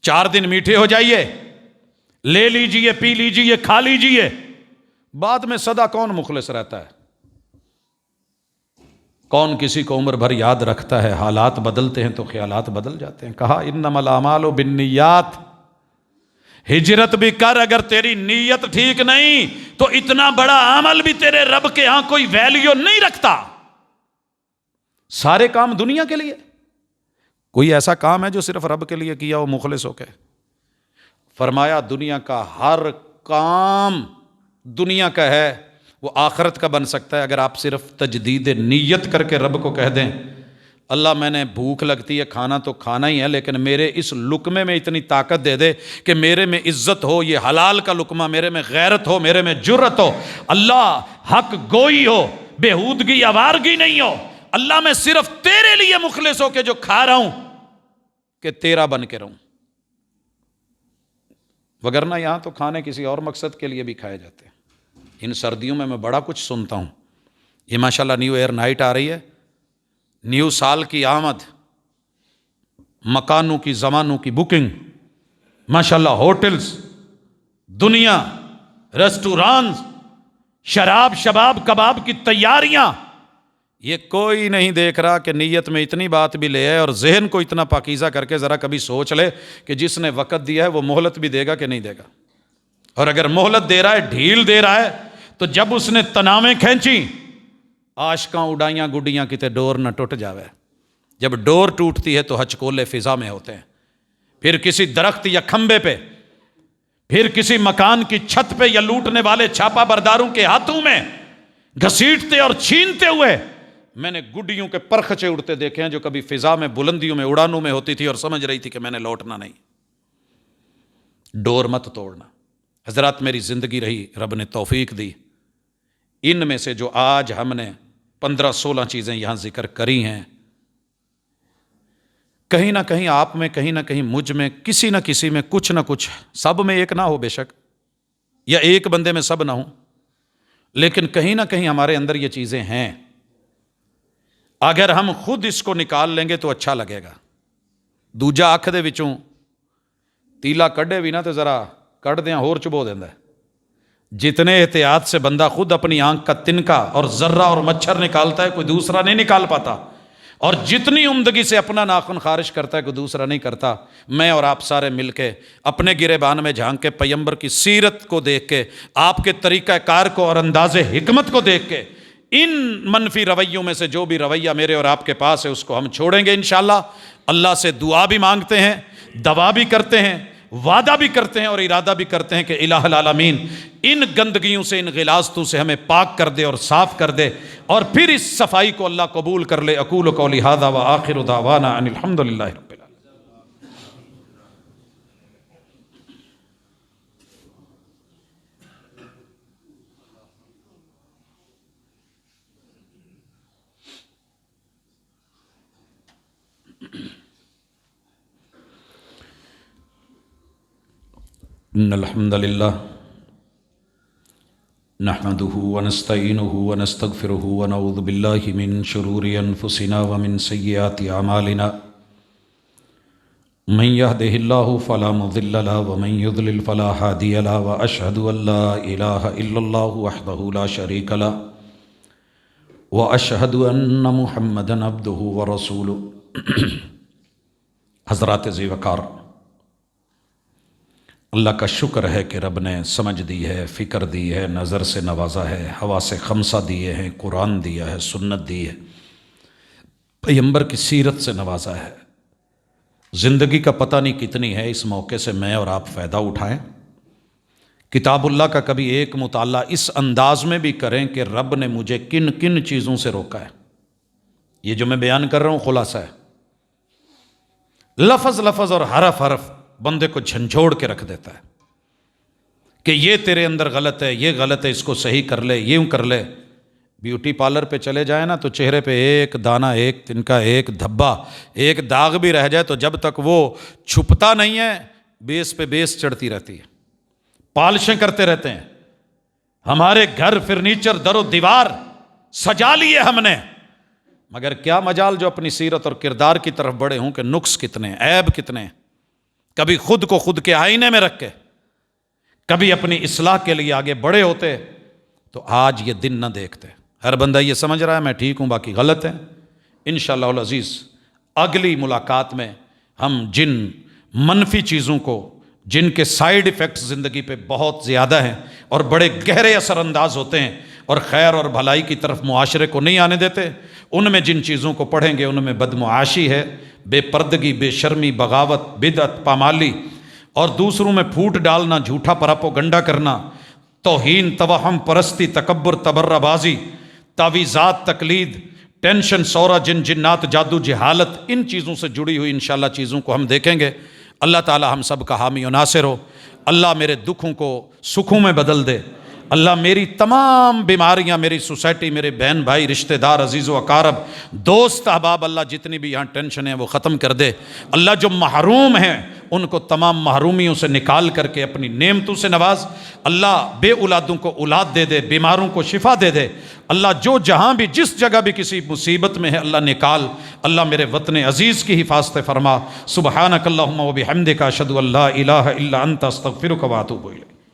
4 دن میٹھے ہو جائیے, لے لیجئے, پی لیجئے, کھا لیجئے. بعد میں سدا کون مخلص رہتا ہے؟ کون کسی کو عمر بھر یاد رکھتا ہے؟ حالات بدلتے ہیں تو خیالات بدل جاتے ہیں. کہا انما الاعمال بالنیات, ہجرت بھی کر, اگر تیری نیت ٹھیک نہیں تو اتنا بڑا عمل بھی تیرے رب کے ہاں کوئی ویلیو نہیں رکھتا. سارے کام دنیا کے لیے, کوئی ایسا کام ہے جو صرف رب کے لیے کیا ہو مخلص ہو کے؟ فرمایا دنیا کا ہر کام دنیا کا ہے, وہ آخرت کا بن سکتا ہے اگر آپ صرف تجدید نیت کر کے رب کو کہہ دیں اللہ میں نے بھوک لگتی ہے, کھانا تو کھانا ہی ہے, لیکن میرے اس لقمے میں اتنی طاقت دے دے کہ میرے میں عزت ہو, یہ حلال کا لقمہ, میرے میں غیرت ہو, میرے میں جرت ہو, اللہ حق گوئی ہو, بےہودگی آوارگی نہیں ہو, اللہ میں صرف تیرے لیے مخلص ہو کہ جو کھا رہا ہوں کہ تیرا بن کے رہوں. وگرنہ یہاں تو کھانے کسی اور مقصد کے لیے بھی کھائے جاتے ہیں. ان سردیوں میں بڑا کچھ سنتا ہوں. یہ ماشاءاللہ نیو ایئر نائٹ آ رہی ہے, نیو سال کی آمد, مکانوں کی, زمانوں کی بکنگ, ماشاءاللہ ہوٹلز, دنیا, ریسٹورانز, شراب شباب کباب کی تیاریاں. یہ کوئی نہیں دیکھ رہا کہ نیت میں اتنی بات بھی لے آئے اور ذہن کو اتنا پاکیزہ کر کے ذرا کبھی سوچ لے کہ جس نے وقت دیا ہے وہ مہلت بھی دے گا کہ نہیں دے گا. اور اگر مہلت دے رہا ہے, ڈھیل دے رہا ہے, تو جب اس نے تنامیں کھینچی, عاشقاں اڑائیاں گڈیاں کتے ڈور نہ ٹوٹ جاوے. جب ڈور ٹوٹتی ہے تو ہچکولے فضا میں ہوتے ہیں, پھر کسی درخت یا کھمبے پہ, پھر کسی مکان کی چھت پہ, یا لوٹنے والے چھاپا برداروں کے ہاتھوں میں گھسیٹتے اور چھینتے ہوئے میں نے گڈیوں کے پرخچے اڑتے دیکھے ہیں جو کبھی فضا میں, بلندیوں میں, اڑانوں میں ہوتی تھی اور سمجھ رہی تھی کہ میں نے لوٹنا نہیں. ڈور مت توڑنا. حضرات میری زندگی رہی, رب نے توفیق دی, ان میں سے جو آج ہم نے 15-16 چیزیں یہاں ذکر کری ہیں, کہیں نہ کہیں آپ میں, کہیں نہ کہیں مجھ میں, کسی نہ کسی میں کچھ نہ کچھ, سب میں ایک نہ ہو بے شک, یا ایک بندے میں سب نہ ہو, لیکن کہیں نہ کہیں ہمارے اندر یہ چیزیں ہیں. اگر ہم خود اس کو نکال لیں گے تو اچھا لگے گا. دوجا اکھ دے وچوں تیلا کڈے بھی نہ تو ذرا کٹ دیاں ہور چبو دیندا ہے. جتنے احتیاط سے بندہ خود اپنی آنکھ کا تنکا اور ذرہ اور مچھر نکالتا ہے کوئی دوسرا نہیں نکال پاتا, اور جتنی عمدگی سے اپنا ناخن خارش کرتا ہے کوئی دوسرا نہیں کرتا. میں اور آپ سارے مل کے اپنے گریبان میں جھانک کے, پیغمبر کی سیرت کو دیکھ کے, آپ کے طریقہ کار کو اور انداز حکمت کو دیکھ کے, ان منفی رویوں میں سے جو بھی رویہ میرے اور آپ کے پاس ہے اس کو ہم چھوڑیں گے انشاءاللہ. اللہ سے دعا بھی مانگتے ہیں, دعا بھی کرتے ہیں, وعدہ بھی کرتے ہیں اور ارادہ بھی کرتے ہیں کہ الہ العالمین ان گندگیوں سے, ان غلاظتوں سے ہمیں پاک کر دے اور صاف کر دے, اور پھر اس صفائی کو اللہ قبول کر لے. اقول قولی ھذا وآخر دعوانا ان الحمد للہ رب العالمین. ان الحمد للہ نحمده ونستعینه ونستغفره ونعوذ باللہ من شرور انفسنا ومن سیئات اعمالنا من يهده الله فلا مضل له ومن يضلل فلا هادي له وأشهد أن لا إله إلا الله وحده لا شريك له وأشهد أن محمدا عبده ورسوله حضرات ذی وقار، اللہ کا شکر ہے کہ رب نے سمجھ دی ہے، فکر دی ہے، نظر سے نوازا ہے، حواس خمسہ دیے ہیں، قرآن دیا ہے، سنت دی ہے، پیغمبر کی سیرت سے نوازا ہے۔ زندگی کا پتہ نہیں کتنی ہے، اس موقع سے میں اور آپ فائدہ اٹھائیں۔ کتاب اللہ کا کبھی ایک مطالعہ اس انداز میں بھی کریں کہ رب نے مجھے کن کن چیزوں سے روکا ہے۔ یہ جو میں بیان کر رہا ہوں خلاصہ ہے، لفظ لفظ اور حرف حرف بندے کو جھنجھوڑ کے رکھ دیتا ہے کہ یہ تیرے اندر غلط ہے، یہ غلط ہے، اس کو صحیح کر لے، یوں کر لے۔ بیوٹی پارلر پہ چلے جائیں نا تو چہرے پہ ایک دانہ، ایک تنکا، ایک دھبا، ایک داغ بھی رہ جائے تو جب تک وہ چھپتا نہیں ہے بیس پہ بیس چڑھتی رہتی ہے، پالشیں کرتے رہتے ہیں۔ ہمارے گھر فرنیچر در و دیوار سجا لیے ہم نے، مگر کیا مجال جو اپنی سیرت اور کردار کی طرف بڑھے ہوں کہ نقص کتنے، عیب کتنے۔ کبھی خود کو خود کے آئینے میں رکھ کے، کبھی اپنی اصلاح کے لیے آگے بڑے ہوتے تو آج یہ دن نہ دیکھتے۔ ہر بندہ یہ سمجھ رہا ہے میں ٹھیک ہوں باقی غلط ہے۔ انشاءاللہ العزیز اگلی ملاقات میں ہم جن منفی چیزوں کو، جن کے سائیڈ ایفیکٹس زندگی پہ بہت زیادہ ہیں اور بڑے گہرے اثر انداز ہوتے ہیں اور خیر اور بھلائی کی طرف معاشرے کو نہیں آنے دیتے، ان میں جن چیزوں کو پڑھیں گے ان میں بدمعاشی ہے، بے پردگی، بے شرمی، بغاوت، بدعت، پامالی اور دوسروں میں پھوٹ ڈالنا، جھوٹا پراپوگنڈا کرنا، توہین، توہم پرستی، تکبر، تبرہ بازی، تعویذات، تقلید، ٹینشن، سورہ، جن جنات، جادو، جہالت، ان چیزوں سے جڑی ہوئی انشاءاللہ چیزوں کو ہم دیکھیں گے۔ اللہ تعالی ہم سب کا حامی و ناصر ہو۔ اللہ میرے دکھوں کو سکھوں میں بدل دے۔ اللہ میری تمام بیماریاں، میری سوسائٹی، میرے بہن بھائی، رشتہ دار، عزیز و اقارب، دوست احباب، اللہ جتنی بھی یہاں ٹینشن ہیں وہ ختم کر دے۔ اللہ جو محروم ہیں ان کو تمام محرومیوں سے نکال کر کے اپنی نعمتوں سے نواز۔ اللہ بے اولادوں کو اولاد دے دے، بیماروں کو شفا دے دے۔ اللہ جو جہاں بھی جس جگہ بھی کسی مصیبت میں ہے اللہ نکال۔ اللہ میرے وطن عزیز کی حفاظت فرما۔ سبحانک اللہم و بحمدک، اشہد ان لا الہ الا انت، استغفرک و اتوب الیک۔